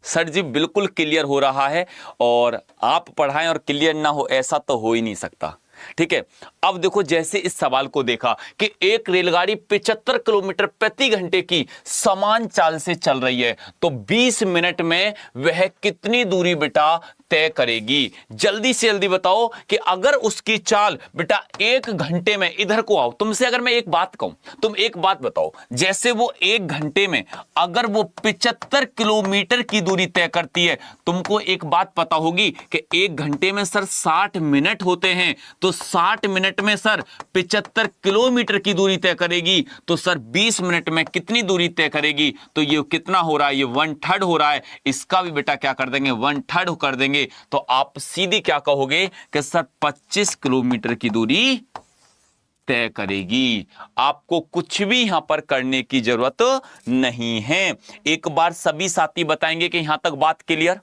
Speaker 1: सर जी बिल्कुल क्लियर हो रहा है, और आप पढ़ाएं और क्लियर ना हो ऐसा तो हो ही नहीं सकता। ठीक है, अब देखो जैसे इस सवाल को देखा कि एक रेलगाड़ी 75 किलोमीटर प्रति घंटे की समान चाल से चल रही है, तो 20 मिनट में वह कितनी दूरी बेटा तय करेगी। जल्दी से जल्दी बताओ कि अगर उसकी चाल बेटा 1 घंटे में, इधर को आओ, तुमसे अगर मैं एक बात कहूं, तुम एक बात बताओ, जैसे वो 1 घंटे में अगर वो 75 किलोमीटर की दूरी तय करती है, तुमको एक बात पता होगी कि 1 घंटे में सर 60 मिनट होते हैं, तो 60 मिनट में सर 75 किलोमीटर की दूरी तय करेगी, तो सर 20 मिनट में कितनी दूरी तय करेगी। तो ये कितना हो रहा है, ये 1/3 हो रहा है। इसका भी बेटा क्या कर देंगे, 1/3 कर देंगे। तो आप सीधी क्या कहोगे कि सर 25 किलोमीटर की दूरी तय करेगी। आपको कुछ भी यहां पर करने की जरूरत नहीं है। एक बार सभी साथी बताएंगे कि यहां तक बात क्लियर।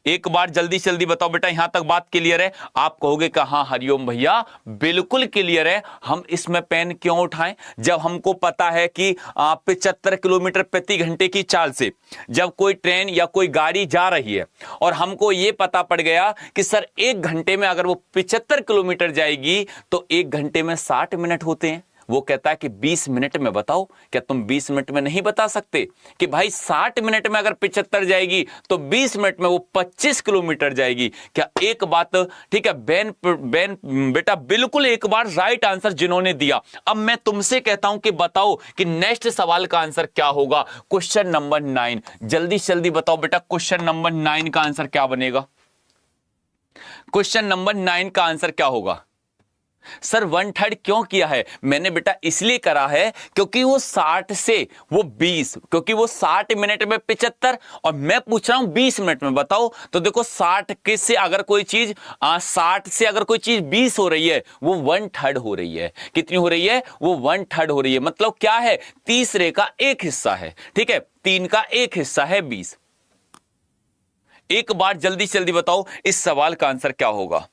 Speaker 1: एक बार जल्दी जल्दी बताओ बेटा यहां तक बात क्लियर है। आप कहोगे कि हाँ हरिओम भैया बिल्कुल क्लियर है, हम इसमें पेन क्यों उठाएं, जब हमको पता है कि 75 किलोमीटर प्रति घंटे की चाल से जब कोई ट्रेन या कोई गाड़ी जा रही है, और हमको यह पता पड़ गया कि सर 1 घंटे में अगर वो 75 किलोमीटर जाएगी तो 1 घंटे में 60 मिनट होते हैं। वो कहता है कि 20 मिनट में बताओ, क्या तुम 20 मिनट में नहीं बता सकते कि भाई 60 मिनट में अगर 75 जाएगी तो 20 मिनट में वो 25 किलोमीटर जाएगी। क्या एक बात ठीक है बेन बेटा बिल्कुल एक बार राइट आंसर जिन्होंने दिया। अब मैं तुमसे कहता हूं कि बताओ कि नेक्स्ट सवाल का आंसर क्या होगा, क्वेश्चन नंबर 9। जल्दी जल्दी बताओ बेटा क्वेश्चन नंबर 9 का आंसर क्या बनेगा। क्वेश्चन नंबर 9 का आंसर क्या होगा। सर 1/3 क्यों किया है? मैंने बेटा इसलिए करा है क्योंकि वो 60 से वो 20, क्योंकि वो 60 मिनट में 75 और मैं पूछ रहा हूं 20 मिनट में। बताओ तो देखो 60 के से अगर कोई चीज 60 से अगर कोई चीज 20 हो रही है वो 1/3 हो रही है। कितनी हो रही है? वो 1/3 हो रही है। मतलब क्या है? तीसरे का एक हिस्सा है। ठीक है, 3 का एक हिस्सा है 20। एक बार जल्दी से जल्दी बताओ इस सवाल का आंसर क्या होगा?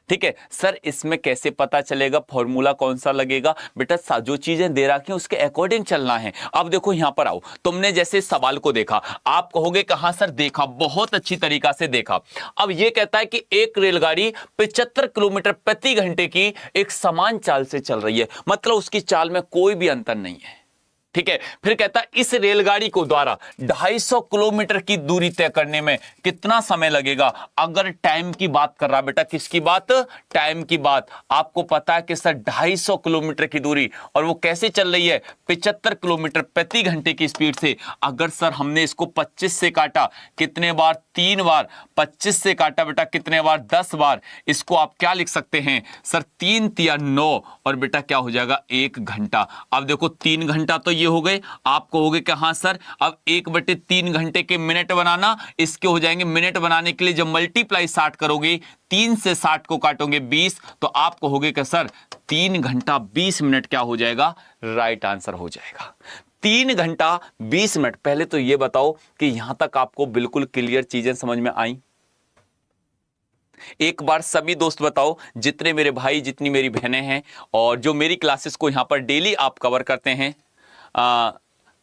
Speaker 1: ठीक है सर, इसमें कैसे पता चलेगा? फॉर्मूला कौन सा लगेगा? बेटा जो चीजें दे रखी हैं उसके अकॉर्डिंग चलना है। अब देखो यहां पर आओ, तुमने जैसे सवाल को देखा, आप कहोगे कहां सर देखा? बहुत अच्छी तरीका से देखा। अब यह कहता है कि एक रेलगाड़ी 75 किलोमीटर प्रति घंटे की एक समान चाल से चल रही है, मतलब उसकी चाल में कोई भी अंतर नहीं है। ठीक है, फिर कहता है इस रेलगाड़ी को द्वारा 250 किलोमीटर की दूरी तय करने में कितना समय लगेगा? अगर टाइम की बात कर रहा बेटा, किसकी बात? टाइम की बात। आपको पता है कि सर 250 किलोमीटर की दूरी, और वो कैसे चल रही है? 75 किलोमीटर प्रति घंटे की स्पीड से। अगर सर हमने इसको 25 से काटा, कितने बार? 3 बार। 25 से काटा बेटा कितने बार? 10 बार। इसको आप क्या लिख सकते हैं सर? 3 तिया 9, और बेटा क्या हो जाएगा? 1 घंटा। अब देखो 3 घंटा तो ये हो गए। आप कहोगे कि हाँ सर अब 1/3 घंटे के मिनट बनाना, इसके हो जाएंगे मिनट बनाने के लिए जब मल्टीप्लाई 60 करोगे, 3 से 60 को काटोगे 20, तो आप कहोगे कि सर 3 घंटा 20 मिनट क्या हो जाएगा? राइट आंसर हो जाएगा 3 घंटा 20 मिनट। पहले तो यह बताओ कि यहां तक आपको बिल्कुल क्लियर चीजें समझ में आई? एक बार सभी दोस्त बताओ, जितने मेरे भाई, जितनी मेरी बहनें हैं और जो मेरी क्लासेस को यहां पर डेली आप कवर करते हैं,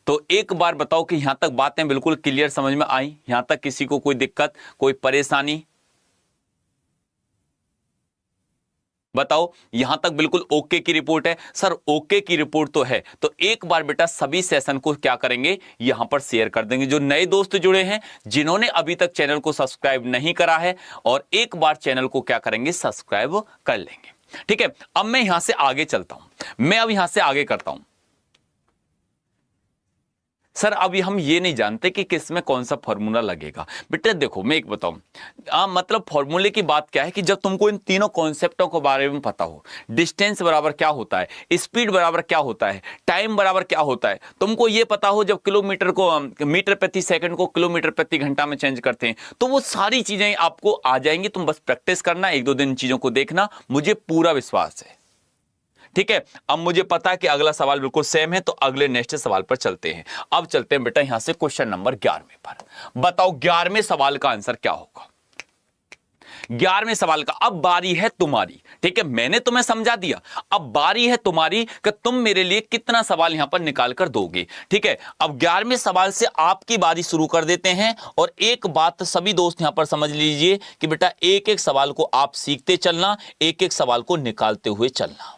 Speaker 1: तो एक बार बताओ कि यहां तक बातें बिल्कुल क्लियर समझ में आई? यहां तक किसी को कोई दिक्कत, कोई परेशानी? बताओ, यहां तक बिल्कुल ओके की रिपोर्ट है? सर ओके की रिपोर्ट तो है, तो एक बार बेटा सभी सेशन को क्या करेंगे? यहां पर शेयर कर देंगे। जो नए दोस्त जुड़े हैं, जिन्होंने अभी तक चैनल को सब्सक्राइब नहीं करा है, और एक बार चैनल को क्या करेंगे? सब्सक्राइब कर लेंगे। ठीक है, अब मैं यहां से आगे चलता हूं। मैं अब यहां से आगे करता हूं। सर अभी हम ये नहीं जानते कि किस में कौन सा फॉर्मूला लगेगा। बेटा देखो मैं एक बताऊं, मतलब फॉर्मूले की बात क्या है कि जब तुमको इन तीनों कॉन्सेप्टों के बारे में पता हो, डिस्टेंस बराबर क्या होता है, स्पीड बराबर क्या होता है, टाइम बराबर क्या होता है, तुमको ये पता हो जब किलोमीटर को मीटर प्रति सेकंड को किलोमीटर प्रति घंटा में चेंज करते हैं, तो वो सारी चीजें आपको आ जाएंगी। तुम बस प्रैक्टिस करना, 1-2 दिन चीजों को देखना, मुझे पूरा विश्वास है। ठीक है, अब मुझे पता है कि अगला सवाल बिल्कुल सेम है, तो अगले नेक्स्ट सवाल पर चलते हैं। अब चलते हैं बेटा यहां से क्वेश्चन नंबर 11वें पर। बताओ 11वें सवाल का आंसर क्या होगा? 11वें सवाल का अब बारी है तुम्हारी। ठीक है, मैंने तुम्हें समझा दिया, अब बारी है तुम्हारी कि तुम मेरे लिए कितना सवाल यहां पर निकाल कर दोगे। ठीक है, अब 11वें सवाल से आपकी बारी शुरू कर देते हैं। और एक बात सभी दोस्त यहां पर समझ लीजिए कि बेटा एक एक सवाल को आप सीखते चलना, एक एक सवाल को निकालते हुए चलना।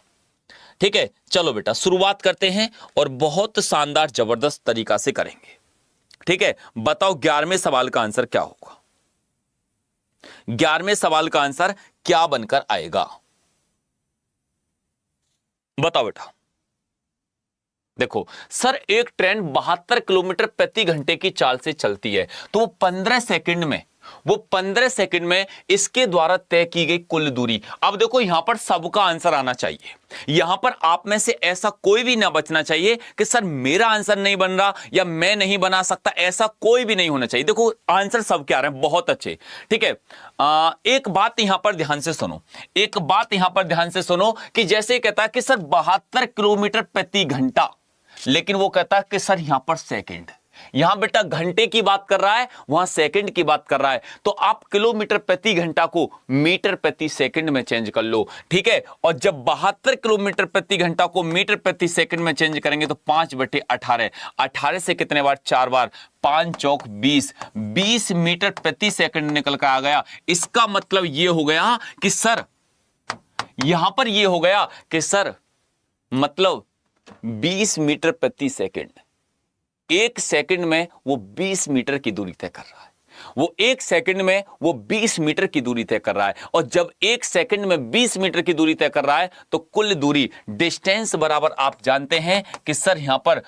Speaker 1: ठीक है, चलो बेटा शुरुआत करते हैं और बहुत शानदार जबरदस्त तरीका से करेंगे। ठीक है, बताओ 11वें सवाल का आंसर क्या होगा? 11वें सवाल का आंसर क्या बनकर आएगा? बताओ बेटा। देखो सर एक ट्रेन 72 किलोमीटर प्रति घंटे की चाल से चलती है, तो वो 15 सेकंड में इसके द्वारा तय की गई कुल दूरी। अब देखो यहां पर सबका आंसर आना चाहिए, यहां पर आप में से ऐसा कोई भी ना बचना चाहिए कि सर मेरा आंसर नहीं बन रहा या मैं नहीं बना सकता, ऐसा कोई भी नहीं होना चाहिए। देखो आंसर सब क्या आ रहे हैं, बहुत अच्छे। ठीक है, एक बात यहां पर ध्यान से सुनो, एक बात यहां पर ध्यान से सुनो कि जैसे कहता है कि सर 72 किलोमीटर प्रति घंटा, लेकिन वो कहता है कि सर यहां पर सेकंड, यहां बेटा घंटे की बात कर रहा है, वहां सेकंड की बात कर रहा है, तो आप किलोमीटर प्रति घंटा को मीटर प्रति सेकंड में चेंज कर लो। ठीक है, और जब 72 किलोमीटर प्रति घंटा को मीटर प्रति सेकंड में चेंज करेंगे तो 5/18, 18 से कितने बार? 4 बार, 5 चौक 20, 20 मीटर प्रति सेकंड निकल कर आ गया। इसका मतलब यह हो गया कि सर यहां पर यह हो गया कि सर मतलब 20 मीटर प्रति सेकंड, 1 सेकंड में वो 20 मीटर की दूरी तय कर रहा है। वो 1 सेकंड में वो 20 मीटर की दूरी तय कर रहा है। और जब 1 सेकंड में 20 मीटर की दूरी तय कर रहा है तो कुल दूरी डिस्टेंस बराबर आप जानते हैं कि सर यहां पर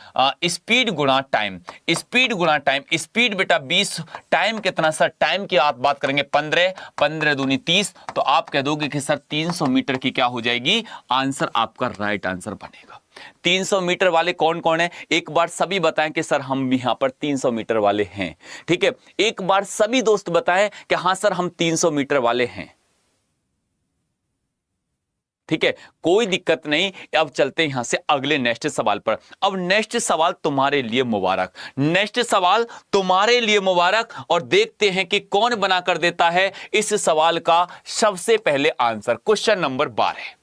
Speaker 1: स्पीड गुणा टाइम, स्पीड गुणा टाइम, स्पीड बेटा 20, टाइम कितना सर, टाइम की आप बात करेंगे 15, 15 दूनी 30, तो आप कह दोगे कि सर 300 मीटर की क्या हो जाएगी, आंसर आपका राइट आंसर बनेगा। 300 मीटर वाले कौन कौन है, एक बार सभी बताएं कि सर हम भी यहां पर 300 मीटर वाले हैं। ठीक है, एक बार सभी दोस्त बताएं कि हां सर हम 300 मीटर वाले हैं। ठीक है, कोई दिक्कत नहीं। अब चलते हैं यहां से अगले नेक्स्ट सवाल पर। अब नेक्स्ट सवाल तुम्हारे लिए मुबारक, नेक्स्ट सवाल तुम्हारे लिए मुबारक, और देखते हैं कि कौन बना कर देता है इस सवाल का सबसे पहले answer. Question number 12,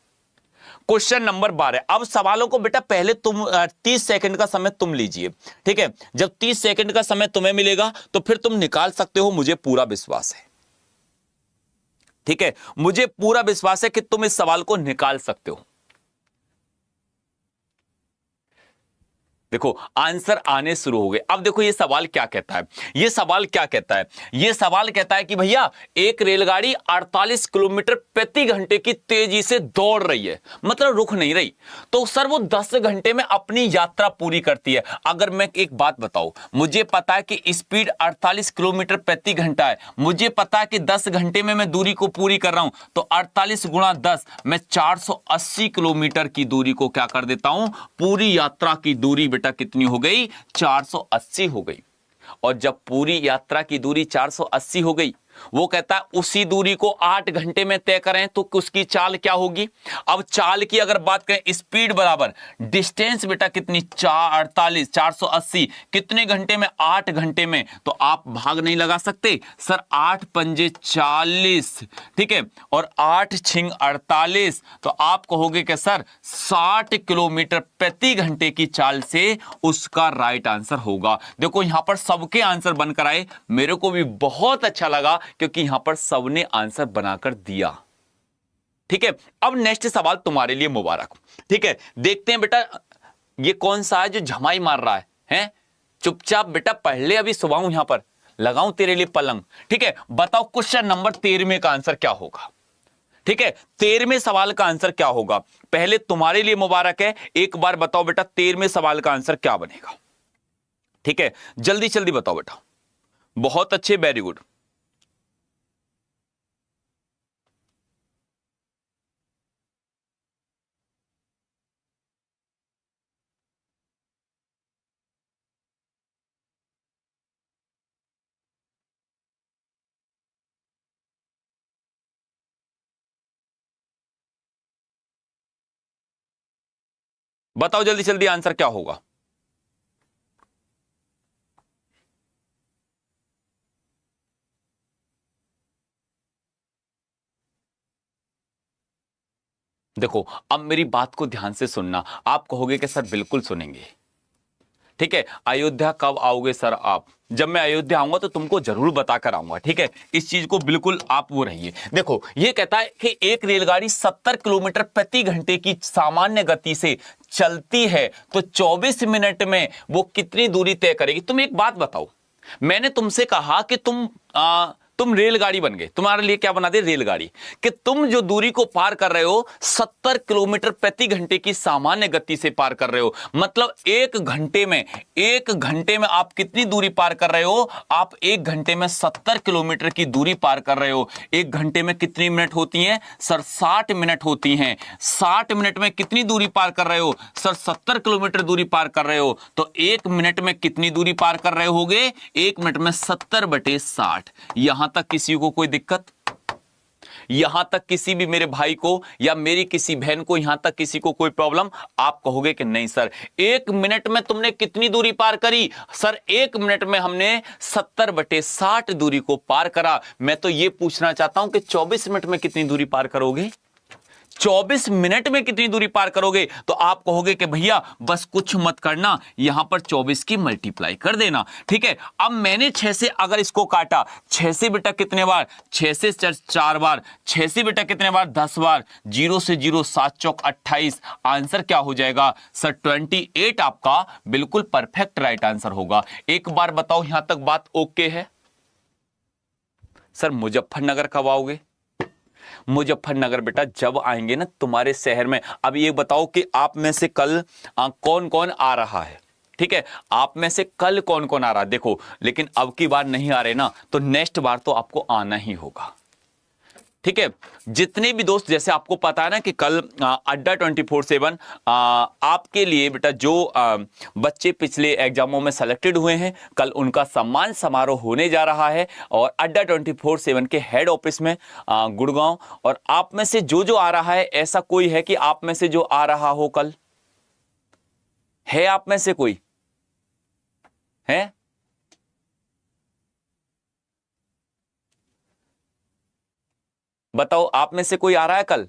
Speaker 1: question number 12। अब सवालों को बेटा पहले तुम 30 सेकंड का समय तुम लीजिए। ठीक है, जब 30 सेकंड का समय तुम्हें मिलेगा तो फिर तुम निकाल सकते हो, मुझे पूरा विश्वास है। ठीक है, मुझे पूरा विश्वास है कि तुम इस सवाल को निकाल सकते हो। देखो आंसर आने शुरू हो गए। अब देखो ये सवाल क्या कहता है, ये सवाल क्या कहता है, ये सवाल कहता है कि भैया एक रेलगाड़ी 48 किलोमीटर प्रति घंटे की तेजी से दौड़ रही है, मतलब रुक नहीं रही, तो सर वो 10 घंटे में अपनी यात्रा पूरी करती है। अगर मैं एक बात बताऊं, मुझे पता है कि स्पीड 48 किलोमीटर प्रति घंटा है, मुझे पता है कि 10 घंटे में मैं दूरी को पूरी कर रहा हूं, तो 48 गुणा 10 मैं 480 किलोमीटर की दूरी को क्या कर देता हूं, पूरी यात्रा की दूरी कितनी हो गई, 480 हो गई। और जब पूरी यात्रा की दूरी 480 हो गई, वो कहता है उसी दूरी को 8 घंटे में तय करें तो उसकी चाल क्या होगी। अब चाल की अगर बात करें, स्पीड बराबर डिस्टेंस बेटा कितनी, 48 480 कितने घंटे में, 8 घंटे में। तो आप भाग नहीं लगा सकते सर, 8 पंजे 40, ठीक है, और 8 छिंग 48, तो आप कहोगे कि सर 60 किलोमीटर प्रति घंटे की चाल से उसका राइट आंसर होगा। देखो यहां पर सबके आंसर बनकर आए, मेरे को भी बहुत अच्छा लगा क्योंकि यहां पर सबने आंसर बनाकर दिया। ठीक है, अब नेक्स्ट सवाल तुम्हारे लिए मुबारक। ठीक है, देखते हैं बेटा ये कौन सा है जो झमाई मार रहा है, हैं? चुपचाप बेटा पढ़ ले, अभी सुबह यहां पर लगाऊं तेरे लिए पलंग। ठीक है, बताओ क्वेश्चन नंबर 13 का आंसर क्या होगा। ठीक है, 13वें सवाल का आंसर क्या होगा, पहले तुम्हारे लिए मुबारक है, एक बार बताओ बेटा 13वें सवाल का आंसर क्या बनेगा। ठीक है, जल्दी जल्दी बताओ बेटा, बहुत अच्छे, वेरी गुड। बताओ जल्दी जल्दी आंसर क्या होगा। देखो अब मेरी बात को ध्यान से सुनना, आप कहोगे कि सर बिल्कुल सुनेंगे। ठीक है, अयोध्या कब आओगे सर आप, जब मैं अयोध्या आऊंगा तो तुमको जरूर बताकर आऊंगा। ठीक है, इस चीज को बिल्कुल आप वो रहिए। देखो ये कहता है कि एक रेलगाड़ी 70 किलोमीटर प्रति घंटे की सामान्य गति से चलती है, तो 24 मिनट में वो कितनी दूरी तय करेगी। तुम एक बात बताओ, मैंने तुमसे कहा कि तुम रेलगाड़ी बन गए, तुम्हारे लिए क्या बना दे, रेलगाड़ी, कि तुम जो दूरी को पार कर रहे हो 70 किलोमीटर प्रति घंटे की सामान्य गति से पार कर रहे हो, मतलब एक घंटे में आप कितनी दूरी पार कर रहे हो, आप एक घंटे में 70 किलोमीटर की दूरी पार कर रहे हो। एक घंटे में कितनी मिनट होती हैं सर, 60 मिनट होती हैं। 60 मिनट में कितनी दूरी पार कर रहे हो सर, 70 किलोमीटर दूरी पार कर रहे हो, तो एक मिनट में कितनी दूरी पार कर रहे होगे, एक मिनट में 70/60। यहां तक किसी को कोई दिक्कत, यहां तक किसी भी मेरे भाई को या मेरी किसी बहन को, यहां तक किसी को कोई प्रॉब्लम, आप कहोगे कि नहीं सर एक मिनट में तुमने कितनी दूरी पार करी, सर एक मिनट में हमने 70/60 दूरी को पार करा। मैं तो यह पूछना चाहता हूं कि 24 मिनट में कितनी दूरी पार करोगे, 24 मिनट में कितनी दूरी पार करोगे, तो आप कहोगे कि भैया बस कुछ मत करना, यहां पर 24 की मल्टीप्लाई कर देना। ठीक है, अब मैंने 6 से अगर इसको काटा, 6 से बेटा कितने बार, 6 से 4 बार, 6 से बेटा कितने बार, 10 बार, 0 से 0 7 चौक 28, आंसर क्या हो जाएगा सर 28 आपका बिल्कुल परफेक्ट राइट आंसर होगा। एक बार बताओ यहां तक बात ओके है, सर मुजफ्फरनगर कब आओगे? मुजफ्फरनगर बेटा जब आएंगे ना तुम्हारे शहर में। अब ये बताओ कि आप में से कल कौन कौन आ रहा है? ठीक है, आप में से कल कौन कौन आ रहा है देखो, लेकिन अब की बार नहीं आ रहे ना, तो नेक्स्ट बार तो आपको आना ही होगा। ठीक है, जितने भी दोस्त, जैसे आपको पता है ना कि कल अड्डा 24/7 आपके लिए बेटा जो बच्चे पिछले एग्जामों में सेलेक्टेड हुए हैं, कल उनका सम्मान समारोह होने जा रहा है। और अड्डा 24/7 के हेड ऑफिस में गुड़गांव। और आप में से जो आ रहा है, ऐसा कोई है कि आप में से जो आ रहा हो कल? है आप में से कोई है? बताओ, आप में से कोई आ रहा है कल?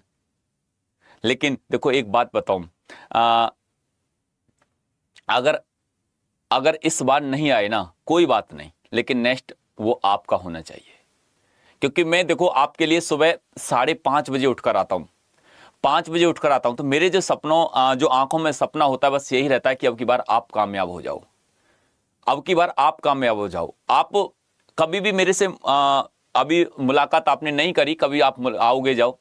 Speaker 1: लेकिन देखो एक बात बताऊं, अगर अगर इस बार नहीं आए ना, कोई बात नहीं, लेकिन नेक्स्ट वो आपका होना चाहिए। क्योंकि मैं देखो आपके लिए सुबह 5:30 बजे उठकर आता हूं, 5 बजे उठकर आता हूं, तो मेरे जो सपनों जो आंखों में सपना होता है, बस यही रहता है कि अब की बार आप कामयाब हो जाओ, अब की बार आप कामयाब हो जाओ। आप कभी भी मेरे से अभी मुलाकात आपने नहीं करी, कभी आप आओगे जाओ,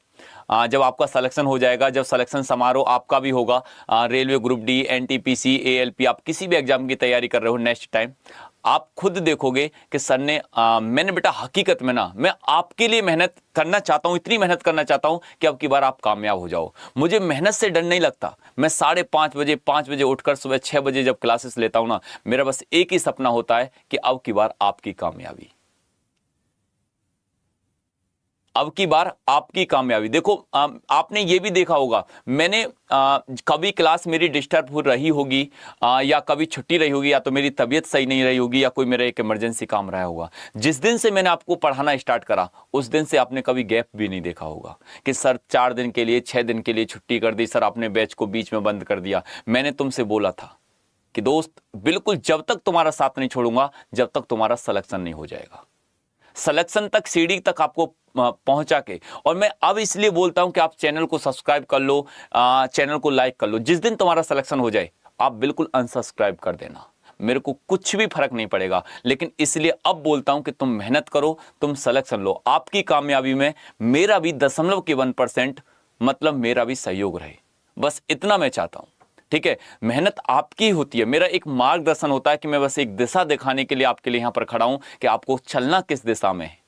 Speaker 1: जब आपका सिलेक्शन हो जाएगा, जब सिलेक्शन समारोह आपका भी होगा, railway group D, NTPC, ALP, आप किसी भी एग्जाम की तैयारी कर रहे हो नेक्स्ट टाइम, आप खुद देखोगे कि सर ने मैंने बेटा हकीकत में ना, मैं आपके लिए मेहनत करना चाहता हूं, इतनी मेहनत करना चाहता हूं कि अब की बार आप कामयाब हो जाओ। मुझे मेहनत से डर नहीं लगता। मैं 5:30 बजे 5 बजे उठकर सुबह 6 बजे जब क्लासेस लेता हूं ना, मेरा बस एक ही सपना होता है कि अब की बार आपकी कामयाबी, अब की बार आपकी कामयाबी। देखो आपने ये भी देखा होगा, मैंने कभी क्लास मेरी डिस्टर्ब हो रही होगी, या कभी छुट्टी रही होगी, या तो मेरी तबीयत सही नहीं रही होगी, या कोई मेरा एक इमरजेंसी काम रहा होगा। जिस दिन से मैंने आपको पढ़ाना स्टार्ट करा, उस दिन से आपने कभी गैप भी नहीं देखा होगा कि सर 4 दिन के लिए 6 दिन के लिए छुट्टी कर दी, सर आपने बैच को बीच में बंद कर दिया। मैंने तुमसे बोला था कि दोस्त बिल्कुल जब तक तुम्हारा साथ नहीं छोड़ूंगा, जब तक तुम्हारा सिलेक्शन नहीं हो जाएगा। सिलेक्शन तक, सीढ़ी तक आपको पहुंचा के, और मैं अब इसलिए बोलता हूं कि आप चैनल को सब्सक्राइब कर लो, चैनल को लाइक कर लो। जिस दिन तुम्हारा सिलेक्शन हो जाए, आप बिल्कुल अनसब्सक्राइब कर देना, मेरे को कुछ भी फर्क नहीं पड़ेगा। लेकिन इसलिए अब बोलता हूं कि तुम मेहनत करो, तुम सिलेक्शन लो। आपकी कामयाबी में मेरा भी 0.1% मतलब मेरा भी सहयोग रहे, बस इतना मैं चाहता हूं। ठीक है, मेहनत आपकी होती है, मेरा एक मार्गदर्शन होता है कि मैं बस एक दिशा दिखाने के लिए आपके लिए यहां पर खड़ा हूं कि आपको चलना किस दिशा में है।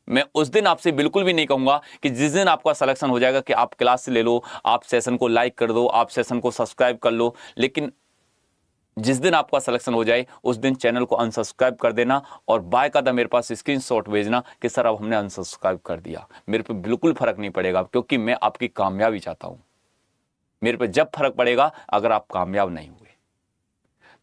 Speaker 1: मैं उस दिन आपसे बिल्कुल भी नहीं कहूंगा कि जिस दिन आपका सिलेक्शन हो जाएगा कि आप क्लास से ले लो, आप सेशन को लाइक कर दो, आप सेशन को सब्सक्राइब कर लो। लेकिन जिस दिन आपका सिलेक्शन हो जाए, उस दिन चैनल को अनसब्सक्राइब कर देना और बायकायदा मेरे पास स्क्रीनशॉट भेजना कि सर अब हमने अनसब्सक्राइब कर दिया। मेरे पे बिल्कुल फर्क नहीं पड़ेगा, क्योंकि मैं आपकी कामयाबी चाहता हूं। मेरे पे जब फर्क पड़ेगा अगर आप कामयाब नहीं हुए।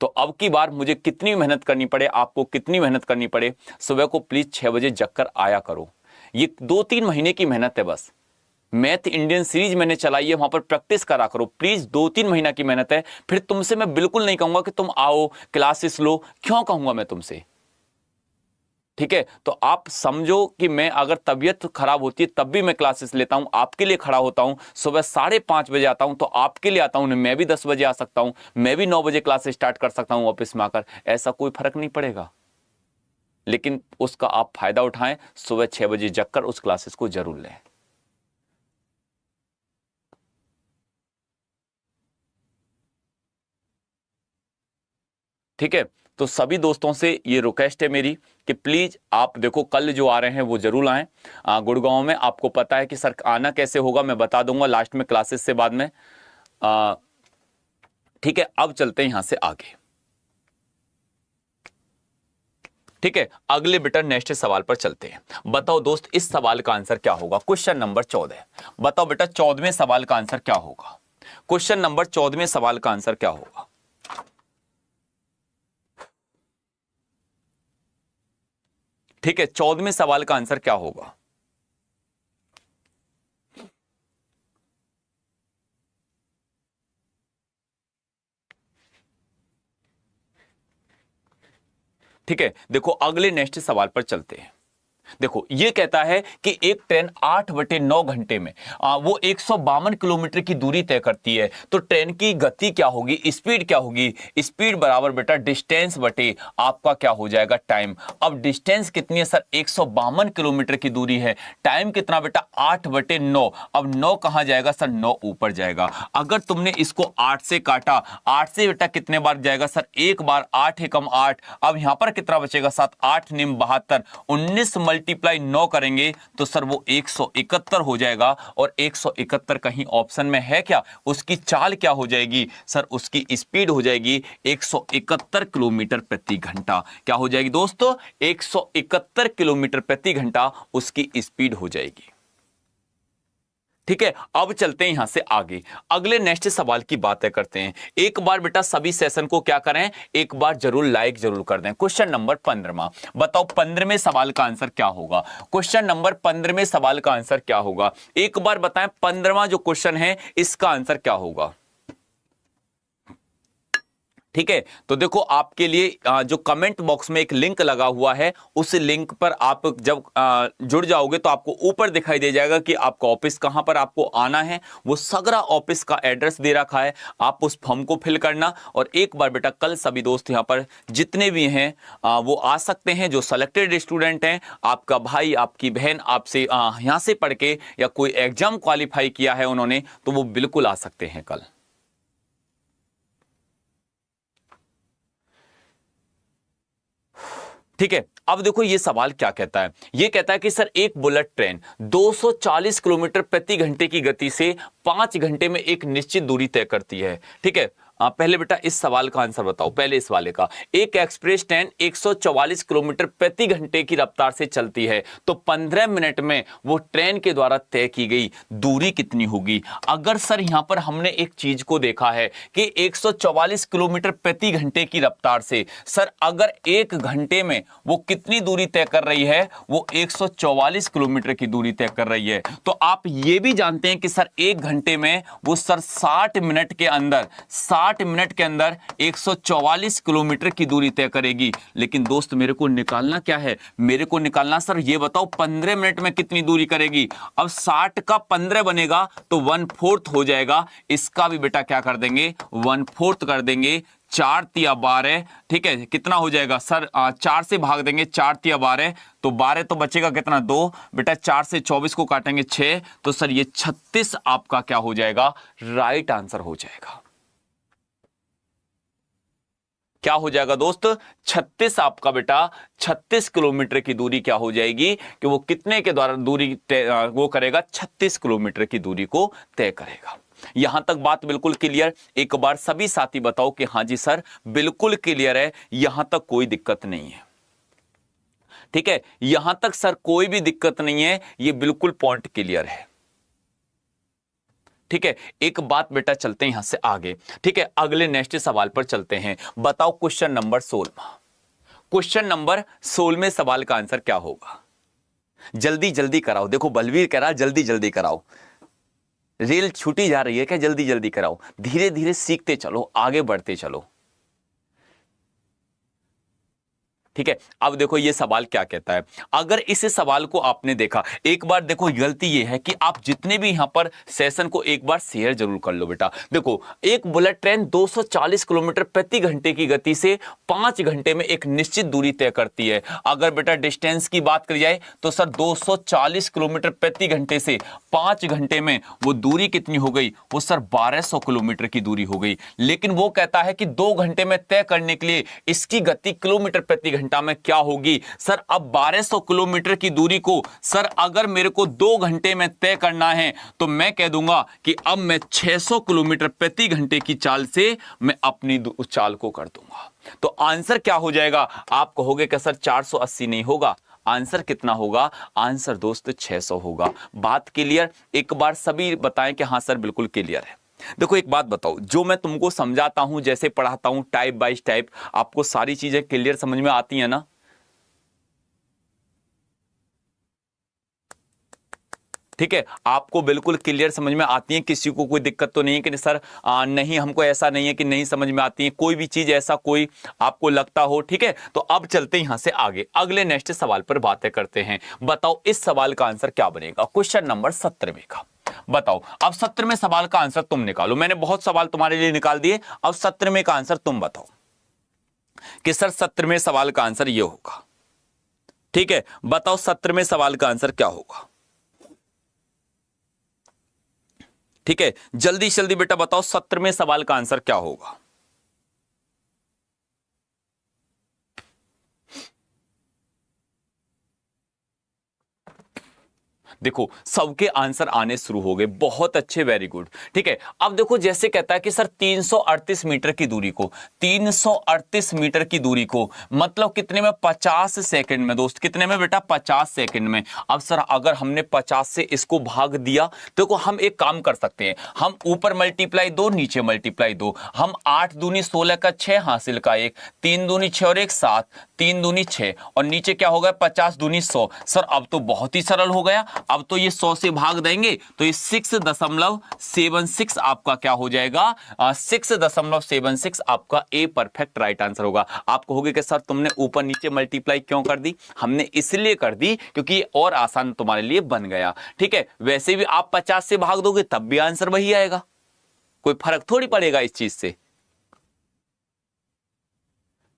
Speaker 1: तो अब की बार मुझे कितनी मेहनत करनी पड़े, आपको कितनी मेहनत करनी पड़े, सुबह को प्लीज 6 बजे जगकर आया करो। ये 2-3 महीने की मेहनत है बस। मैथ इंडियन सीरीज मैंने चलाई है, वहां पर प्रैक्टिस करा करो प्लीज। 2-3 महीना की मेहनत है। फिर तुमसे मैं बिल्कुल नहीं कहूंगा कि तुम आओ क्लासेस लो, क्यों कहूंगा मैं तुमसे? ठीक है, तो आप समझो कि मैं अगर तबीयत खराब होती है तब भी मैं क्लासेस लेता हूं, आपके लिए खड़ा होता हूं। सुबह 5:30 बजे आता हूं तो आपके लिए आता हूं। मैं भी 10 बजे आ सकता हूं, मैं भी 9 बजे क्लास स्टार्ट कर सकता हूं ऑफिस में आकर, ऐसा कोई फर्क नहीं पड़ेगा। लेकिन उसका आप फायदा उठाएं, सुबह 6 बजे जगकर उस क्लासेस को जरूर लें। ठीक है, तो सभी दोस्तों से ये रिक्वेस्ट है मेरी कि प्लीज आप देखो, कल जो आ रहे हैं वो जरूर आएं गुड़गांव में। आपको पता है कि सर आना कैसे होगा, मैं बता दूंगा लास्ट में क्लासेस से बाद में। ठीक है, अब चलते हैं यहां से आगे। ठीक है, अगले बेटा नेक्स्ट सवाल पर चलते हैं। बताओ दोस्त, इस सवाल का आंसर क्या होगा? Question number 14। बताओ बेटा 14वें सवाल का आंसर क्या होगा? क्वेश्चन नंबर 14वें सवाल का आंसर क्या होगा? ठीक है, 14वें सवाल का आंसर क्या होगा? ठीक है, देखो अगले नेक्स्ट सवाल पर चलते हैं। देखो ये कहता है कि एक ट्रेन 8/9 घंटे में वो 152 किलोमीटर की दूरी तय करती है, तो ट्रेन की गति क्या होगी, स्पीड क्या होगी? स्पीड बराबर बेटा डिस्टेंस बटे आपका क्या हो जाएगा, टाइम। अब डिस्टेंस कितनी है सर, 152 किलोमीटर की दूरी है। टाइम कितना बेटा, 8/9। अब 9 कहां जाएगा सर, 9 ऊपर जाएगा। अगर तुमने इसको 8 से काटा, 8 से बेटा कितने बार जाएगा सर, एक बार। 8 एकम 8। अब यहां पर कितना बचेगा, 7 8 निम 72। 19 मल्टीप्लाई 9 करेंगे तो सर वो 171 हो जाएगा। और 171 कहीं ऑप्शन में है क्या? उसकी चाल क्या हो जाएगी सर, उसकी स्पीड हो जाएगी 171 किलोमीटर प्रति घंटा। क्या हो जाएगी दोस्तों, 171 किलोमीटर प्रति घंटा उसकी स्पीड हो जाएगी। ठीक है, अब चलते हैं यहां से आगे, अगले नेक्स्ट सवाल की बातें करते हैं। एक बार बेटा सभी सेशन को क्या करें, एक बार जरूर लाइक जरूर कर दें। क्वेश्चन नंबर 15, बताओ 15वें सवाल का आंसर क्या होगा। क्वेश्चन नंबर 15वें सवाल का आंसर क्या होगा, एक बार बताएं 15वां जो क्वेश्चन है इसका आंसर क्या होगा। ठीक है, तो देखो आपके लिए जो कमेंट बॉक्स में एक लिंक लगा हुआ है, उस लिंक पर आप जब जुड़ जाओगे तो आपको ऊपर दिखाई दे जाएगा कि आपका ऑफिस कहां पर आपको आना है। वो सगरा ऑफिस का एड्रेस दे रखा है, आप उस फॉर्म को फिल करना। और एक बार बेटा कल सभी दोस्त यहां पर जितने भी हैं वो आ सकते हैं, जो सेलेक्टेड स्टूडेंट हैं, आपका भाई आपकी बहन आपसे यहां से पढ़ के या कोई एग्जाम क्वालिफाई किया है उन्होंने, तो वो बिल्कुल आ सकते हैं कल। ठीक है, अब देखो ये सवाल क्या कहता है, ये कहता है कि सर एक बुलेट ट्रेन 240 किलोमीटर प्रति घंटे की गति से 5 घंटे में एक निश्चित दूरी तय करती है। ठीक है, पहले बेटा इस सवाल का आंसर बताओ, पहले इस वाले का। एक एक्सप्रेस ट्रेन 144 किलोमीटर प्रति घंटे की रफ्तार से चलती है, तो 15 मिनट में वो ट्रेन के द्वारा तय की गई दूरी कितनी होगी। अगर सर यहां पर हमने एक चीज को देखा है कि 144 किलोमीटर प्रति घंटे की रफ्तार से सर अगर एक घंटे में वो कितनी दूरी तय कर रही है, वो 144 किलोमीटर की दूरी तय कर रही है, तो आप ये भी जानते हैं कि सर एक घंटे में वो सर 60 मिनट के अंदर 144 किलोमीटर की दूरी तय करेगी। लेकिन दोस्त मेरे को निकालना क्या है, मेरे को निकालना सर ये बताओ 15 मिनट में कितनी दूरी करेगी। अब 60 का 15 बनेगा तो 1/4 हो जाएगा। इसका भी बेटा क्या कर देंगे, 1/4 कर देंगे। 4 तिया 12, ठीक है, कितना हो जाएगा सर, 4 से भाग देंगे, 4 तिया 12, तो 12 तो बचेगा कितना, 2 बेटा। 4 से 24 को काटेंगे 6, तो सर ये 36 आपका क्या हो जाएगा, राइट आंसर हो जाएगा। क्या हो जाएगा दोस्त, 36 आपका बेटा 36 किलोमीटर की दूरी क्या हो जाएगी कि वो कितने के द्वारा दूरी वो करेगा, 36 किलोमीटर की दूरी को तय करेगा। यहां तक बात बिल्कुल क्लियर। एक बार सभी साथी बताओ कि हां जी सर बिल्कुल क्लियर है, यहां तक कोई दिक्कत नहीं है। ठीक है, यहां तक सर कोई भी दिक्कत नहीं है, ये बिल्कुल पॉइंट क्लियर है। ठीक है, एक बात बेटा चलते हैं यहां से आगे। ठीक है, अगले नेक्स्ट सवाल पर चलते हैं। बताओ क्वेश्चन नंबर 16, क्वेश्चन नंबर 16 सवाल का आंसर क्या होगा। जल्दी जल्दी कराओ, देखो बलवीर कह रहा जल्दी जल्दी कराओ, रेल छूटी जा रही है क्या, जल्दी जल्दी कराओ, धीरे धीरे सीखते चलो, आगे बढ़ते चलो। ठीक है, अब देखो ये सवाल क्या कहता है। अगर इस सवाल को आपने देखा, एक बार देखो गलती ये है कि आप जितने भी यहां पर सेशन को एक बार शेयर जरूर कर लो बेटा। देखो एक बुलेट ट्रेन 240 किलोमीटर प्रति घंटे की गति से 5 घंटे में एक निश्चित दूरी तय करती है। अगर बेटा डिस्टेंस की बात करी जाए तो सर 240 किलोमीटर प्रति घंटे से 5 घंटे में वो दूरी कितनी हो गई, वो सर 1200 किलोमीटर की दूरी हो गई। लेकिन वो कहता है कि 2 घंटे में तय करने के लिए इसकी गति किलोमीटर प्रति घंटा में क्या होगी। सर अब 1200 किलोमीटर की दूरी को सर अगर मेरे को 2 घंटे में तय करना है तो मैं कह दूंगा कि अब मैं 600 किलोमीटर प्रति घंटे की चाल से मैं अपनी उस चाल को कर दूंगा। तो आंसर क्या हो जाएगा, आप कहोगे कि सर 480 नहीं होगा, आंसर कितना होगा, आंसर दोस्त 600 होगा। बात क्लियर, एक बार सभी बताएं कि हां सर बिल्कुल क्लियर है। देखो एक बात बताओ, जो मैं तुमको समझाता हूं, जैसे पढ़ाता हूं टाइप बाय टाइप, आपको सारी चीजें क्लियर समझ में आती हैं ना। ठीक है, आपको बिल्कुल क्लियर समझ में आती है, किसी को कोई दिक्कत तो नहीं है कि सर नहीं, हमको ऐसा नहीं है कि नहीं समझ में आती है, कोई भी चीज ऐसा कोई आपको लगता हो। ठीक है, तो अब चलते हैं यहां से आगे, अगले नेक्स्ट सवाल पर बातें करते हैं। बताओ इस सवाल का आंसर क्या बनेगा, क्वेश्चन नंबर 17 का। बताओ, अब 17वें सवाल का आंसर तुम निकालो। मैंने बहुत सवाल तुम्हारे लिए निकाल दिए, अब 17वें का आंसर तुम बताओ कि सर 17वें सवाल का आंसर ये होगा। ठीक है, बताओ 17वें सवाल का आंसर क्या होगा। ठीक है, जल्दी जल्दी बेटा बताओ 17वें सवाल का आंसर क्या होगा। देखो सबके आंसर आने शुरू हो गए, बहुत अच्छे, वेरी गुड। ठीक है, अब देखो जैसे कहता है कि सर 338 मीटर की दूरी को, 338 मीटर की दूरी को मतलब कितने में, 50 सेकंड में। दोस्त कितने में बेटा, 50 सेकंड में। अब सर अगर हमने 50 से इसको भाग दिया तो हम एक काम कर सकते हैं, हम ऊपर मल्टीप्लाई 2, नीचे मल्टीप्लाई 2, हम 8 दूनी 16 का 6 हासिल का 1, 3 दूनी 6 और 1 7, 3 दूनी 6 और नीचे क्या होगा 50 दूनी 100। सर अब तो बहुत ही सरल हो गया, अब तो ये 100 से भाग देंगे तो ये 6.76 आपका क्या हो जाएगा, 6.76 आपका ए परफेक्ट राइट आंसर होगा। आप कहोगे कि सर तुमने ऊपर नीचे मल्टीप्लाई क्यों कर दी, हमने इसलिए कर दी क्योंकि और आसान तुम्हारे लिए बन गया। ठीक है, वैसे भी आप 50 से भाग दोगे तब भी आंसर वही आएगा, कोई फर्क थोड़ी पड़ेगा इस चीज से।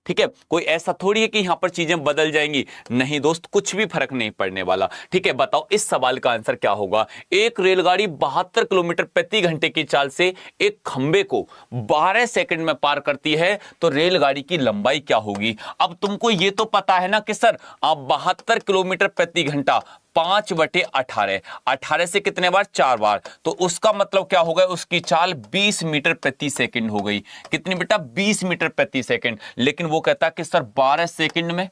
Speaker 1: ठीक है, कोई ऐसा थोड़ी है कि यहां पर चीजें बदल जाएंगी, नहीं दोस्त, कुछ भी फर्क नहीं पड़ने वाला। ठीक है, बताओ इस सवाल का आंसर क्या होगा। एक रेलगाड़ी 72 किलोमीटर प्रति घंटे की चाल से एक खंबे को 12 सेकंड में पार करती है, तो रेलगाड़ी की लंबाई क्या होगी। अब तुमको ये तो पता है ना कि सर 72 किलोमीटर प्रति घंटा 5/18, 18 से कितने बार, 4 बार, तो उसका मतलब क्या होगा, उसकी चाल 20 मीटर प्रति सेकंड हो गई। कितनी बेटा, 20 मीटर प्रति सेकंड। लेकिन वो कहता कि सर 12 सेकंड में,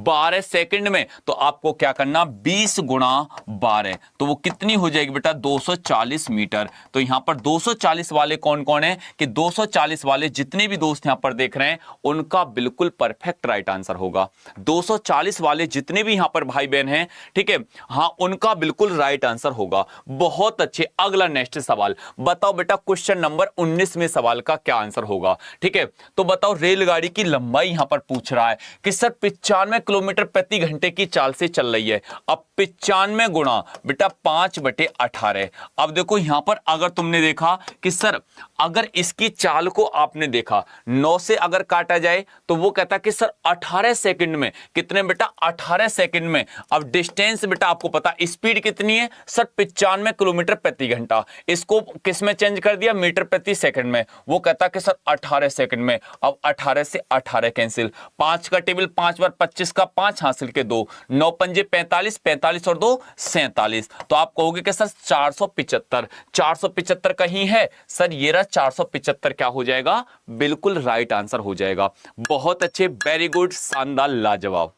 Speaker 1: 12 सेकंड में, तो आपको क्या करना, 20 गुणा 12, तो वो कितनी हो जाएगी बेटा, 240 मीटर। तो यहां पर 240 वाले कौन कौन है कि 240 वाले जितने भी दोस्त यहां पर देख रहे हैं उनका बिल्कुल परफेक्ट राइट आंसर होगा। 240 वाले जितने भी यहां पर भाई बहन हैं, ठीक है, हां उनका बिल्कुल राइट आंसर होगा। बहुत अच्छे, अगला नेक्स्ट सवाल बताओ बेटा, क्वेश्चन नंबर 19 में सवाल का क्या आंसर होगा। ठीक है, तो बताओ रेलगाड़ी की लंबाई यहां पर पूछ रहा है कि सर 95 किलोमीटर प्रति घंटे की चाल से चल रही है। अब 95 गुणा बेटा 5/18। अब देखो यहां पर अगर तुमने देखा कि सर अगर इसकी चाल को आपने देखा 9 से अगर काटा जाए तो वो कहता कि सर 18 सेकंड में, कितने बेटा, 18 सेकंड में। अब डिस्टेंस बेटा आपको पता, स्पीड कितनी है सर, 95 किलोमीटर प्रति घंटा। इसको किस में चेंज कर दिया, मीटर प्रति सेकंड में। वो कहता कि सर 18 सेकंड में। अब 18 से 18 कैंसिल, 5 का टेबल 5 बार 25 का 5 हासिल के 2, 9 पंजे 45, 45 और 2 47। तो आप कहोगे कि सर 475, 475 कहीं है सर, ये रहा 475 क्या हो जाएगा, बिल्कुल राइट आंसर हो जाएगा। बहुत अच्छे, वेरी गुड, शानदार, लाजवाब।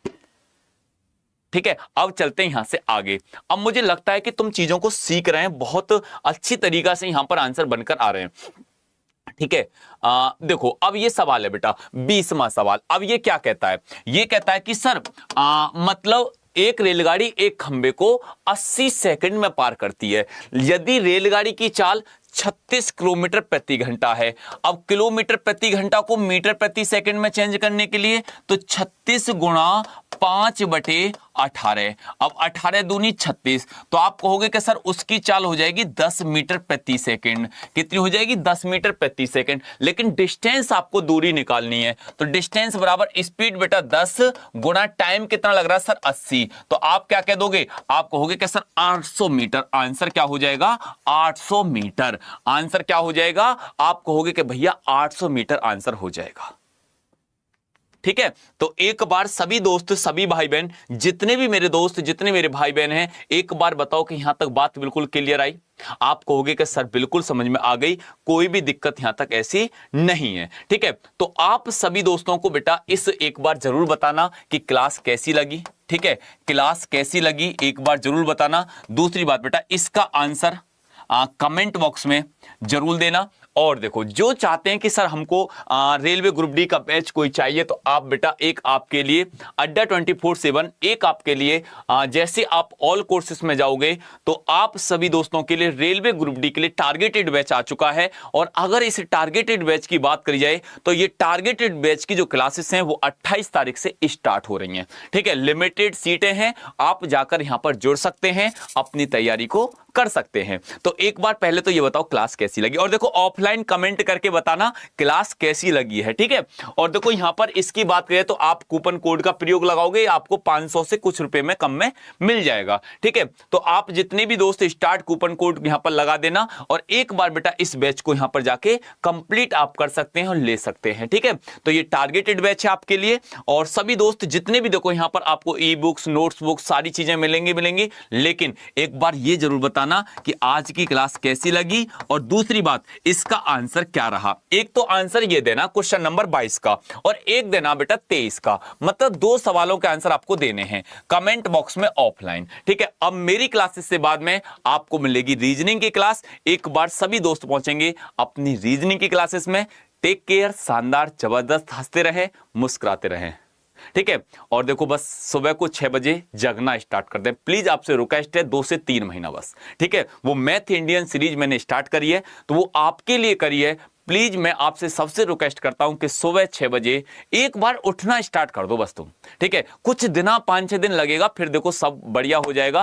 Speaker 1: ठीक है, अब चलते हैं यहां से आगे। अब मुझे लगता है कि तुम चीजों को सीख रहे हैं, बहुत अच्छी तरीका से यहां पर आंसर बनकर आ रहे हैं। ठीक है, देखो अब ये सवाल है बेटा 20वां सवाल। अब ये क्या कहता है, ये कहता है कि सर मतलब एक रेलगाड़ी एक खंबे को 80 सेकंड में पार करती है, यदि रेलगाड़ी की चाल 36 किलोमीटर प्रति घंटा है। अब किलोमीटर प्रति घंटा को मीटर प्रति सेकंड में चेंज करने के लिए तो 36 गुणा 5/18। अब 18 दूनी 36, तो आप कहोगे कि सर उसकी चाल हो जाएगी 10 मीटर प्रति सेकंड। कितनी हो जाएगी, 10 मीटर प्रति सेकंड। लेकिन डिस्टेंस आपको दूरी निकालनी है, तो डिस्टेंस बराबर स्पीड बेटा 10 गुणा टाइम कितना लग रहा है सर 80। तो आप क्या कह दोगे, आप कहोगे कि सर 800 मीटर। आंसर क्या हो जाएगा, 800 मीटर। आंसर क्या हो जाएगा, आप कहोगे कि भैया 800 मीटर आंसर हो जाएगा। ठीक है, तो एक बार सभी दोस्त, सभी भाई बहन, जितने भी मेरे दोस्त, जितने मेरे भाई बहन हैं, एक बार बताओ कि यहां तक बात बिल्कुल क्लियर आई। आप कहोगे कि सर बिल्कुल समझ में आ गई, कोई भी दिक्कत यहां तक ऐसी नहीं है। ठीक है, तो आप सभी दोस्तों को बेटा इस एक बार जरूर बताना कि क्लास कैसी लगी। ठीक है, क्लास कैसी लगी एक बार जरूर बताना। दूसरी बात बेटा, इसका आंसर कमेंट बॉक्स में जरूर देना। और देखो जो चाहते हैं कि सर हमको रेलवे ग्रुप डी का बैच कोई चाहिए, तो आप बेटा एक आपके लिए अड्डा 24/7, एक आपके लिए जैसे आप ऑल कोर्सेज में जाओगे तो आप सभी दोस्तों के लिए रेलवे ग्रुप डी के लिए टारगेटेड बैच आ चुका है। और अगर इस टारगेटेड बैच की बात करी जाए तो ये टारगेटेड बैच की जो क्लासेस हैं वो 28 तारीख से स्टार्ट हो रही हैं। ठीक है, लिमिटेड सीटें हैं, आप जाकर यहां पर जुड़ सकते हैं, अपनी तैयारी को कर सकते हैं। तो एक बार पहले तो ये बताओ क्लास कैसी लगी, और देखो ऑफलाइन कमेंट करके बताना क्लास कैसी लगी है। ठीक है, और देखो यहां पर इसकी बात करें तो आप कूपन कोड का प्रयोग लगाओगे, आपको 500 से कुछ रुपए में कम में मिल जाएगा। ठीक है, तो आप जितने भी दोस्त स्टार्ट कूपन कोड यहां पर लगा देना, और एक बार बेटा इस बैच को यहां पर जाके कंप्लीट आप कर सकते हैं और ले सकते हैं। ठीक है, तो ये टारगेटेड बैच है आपके लिए, और सभी दोस्त जितने भी देखो यहां पर आपको ई बुक्स, नोट्स बुक्स सारी चीजें मिलेंगी। लेकिन एक बार ये जरूर बताना कि आज की क्लास कैसी लगी, और दूसरी बात इसका आंसर क्या रहा। एक तो आंसर ये देना क्वेश्चन नंबर 22 का, और एक देना बेटा 23 का, मतलब 2 सवालों के आंसर आपको देने हैं कमेंट बॉक्स में ऑफलाइन। ठीक है, अब मेरी क्लासेस से बाद में आपको मिलेगी रीजनिंग की क्लास। एक बार सभी दोस्त पहुंचेंगे अपनी रीजनिंग की क्लासेस में। टेक केयर, शानदार, जबरदस्त, हंसते रहे, मुस्कुराते रहे। ठीक है, और देखो बस सुबह को 6 बजे जगना स्टार्ट कर दें, प्लीज आपसे रिक्वेस्ट है, 2 से 3 महीना बस। ठीक है, वो मैथ इंडियन सीरीज मैंने स्टार्ट करी है तो वो आपके लिए करी है। प्लीज मैं आपसे सबसे रिक्वेस्ट करता हूं कि सुबह 6 बजे एक बार उठना स्टार्ट कर दो बस तुम। ठीक है, कुछ दिन 5-6 दिन लगेगा, फिर देखो सब बढ़िया हो जाएगा।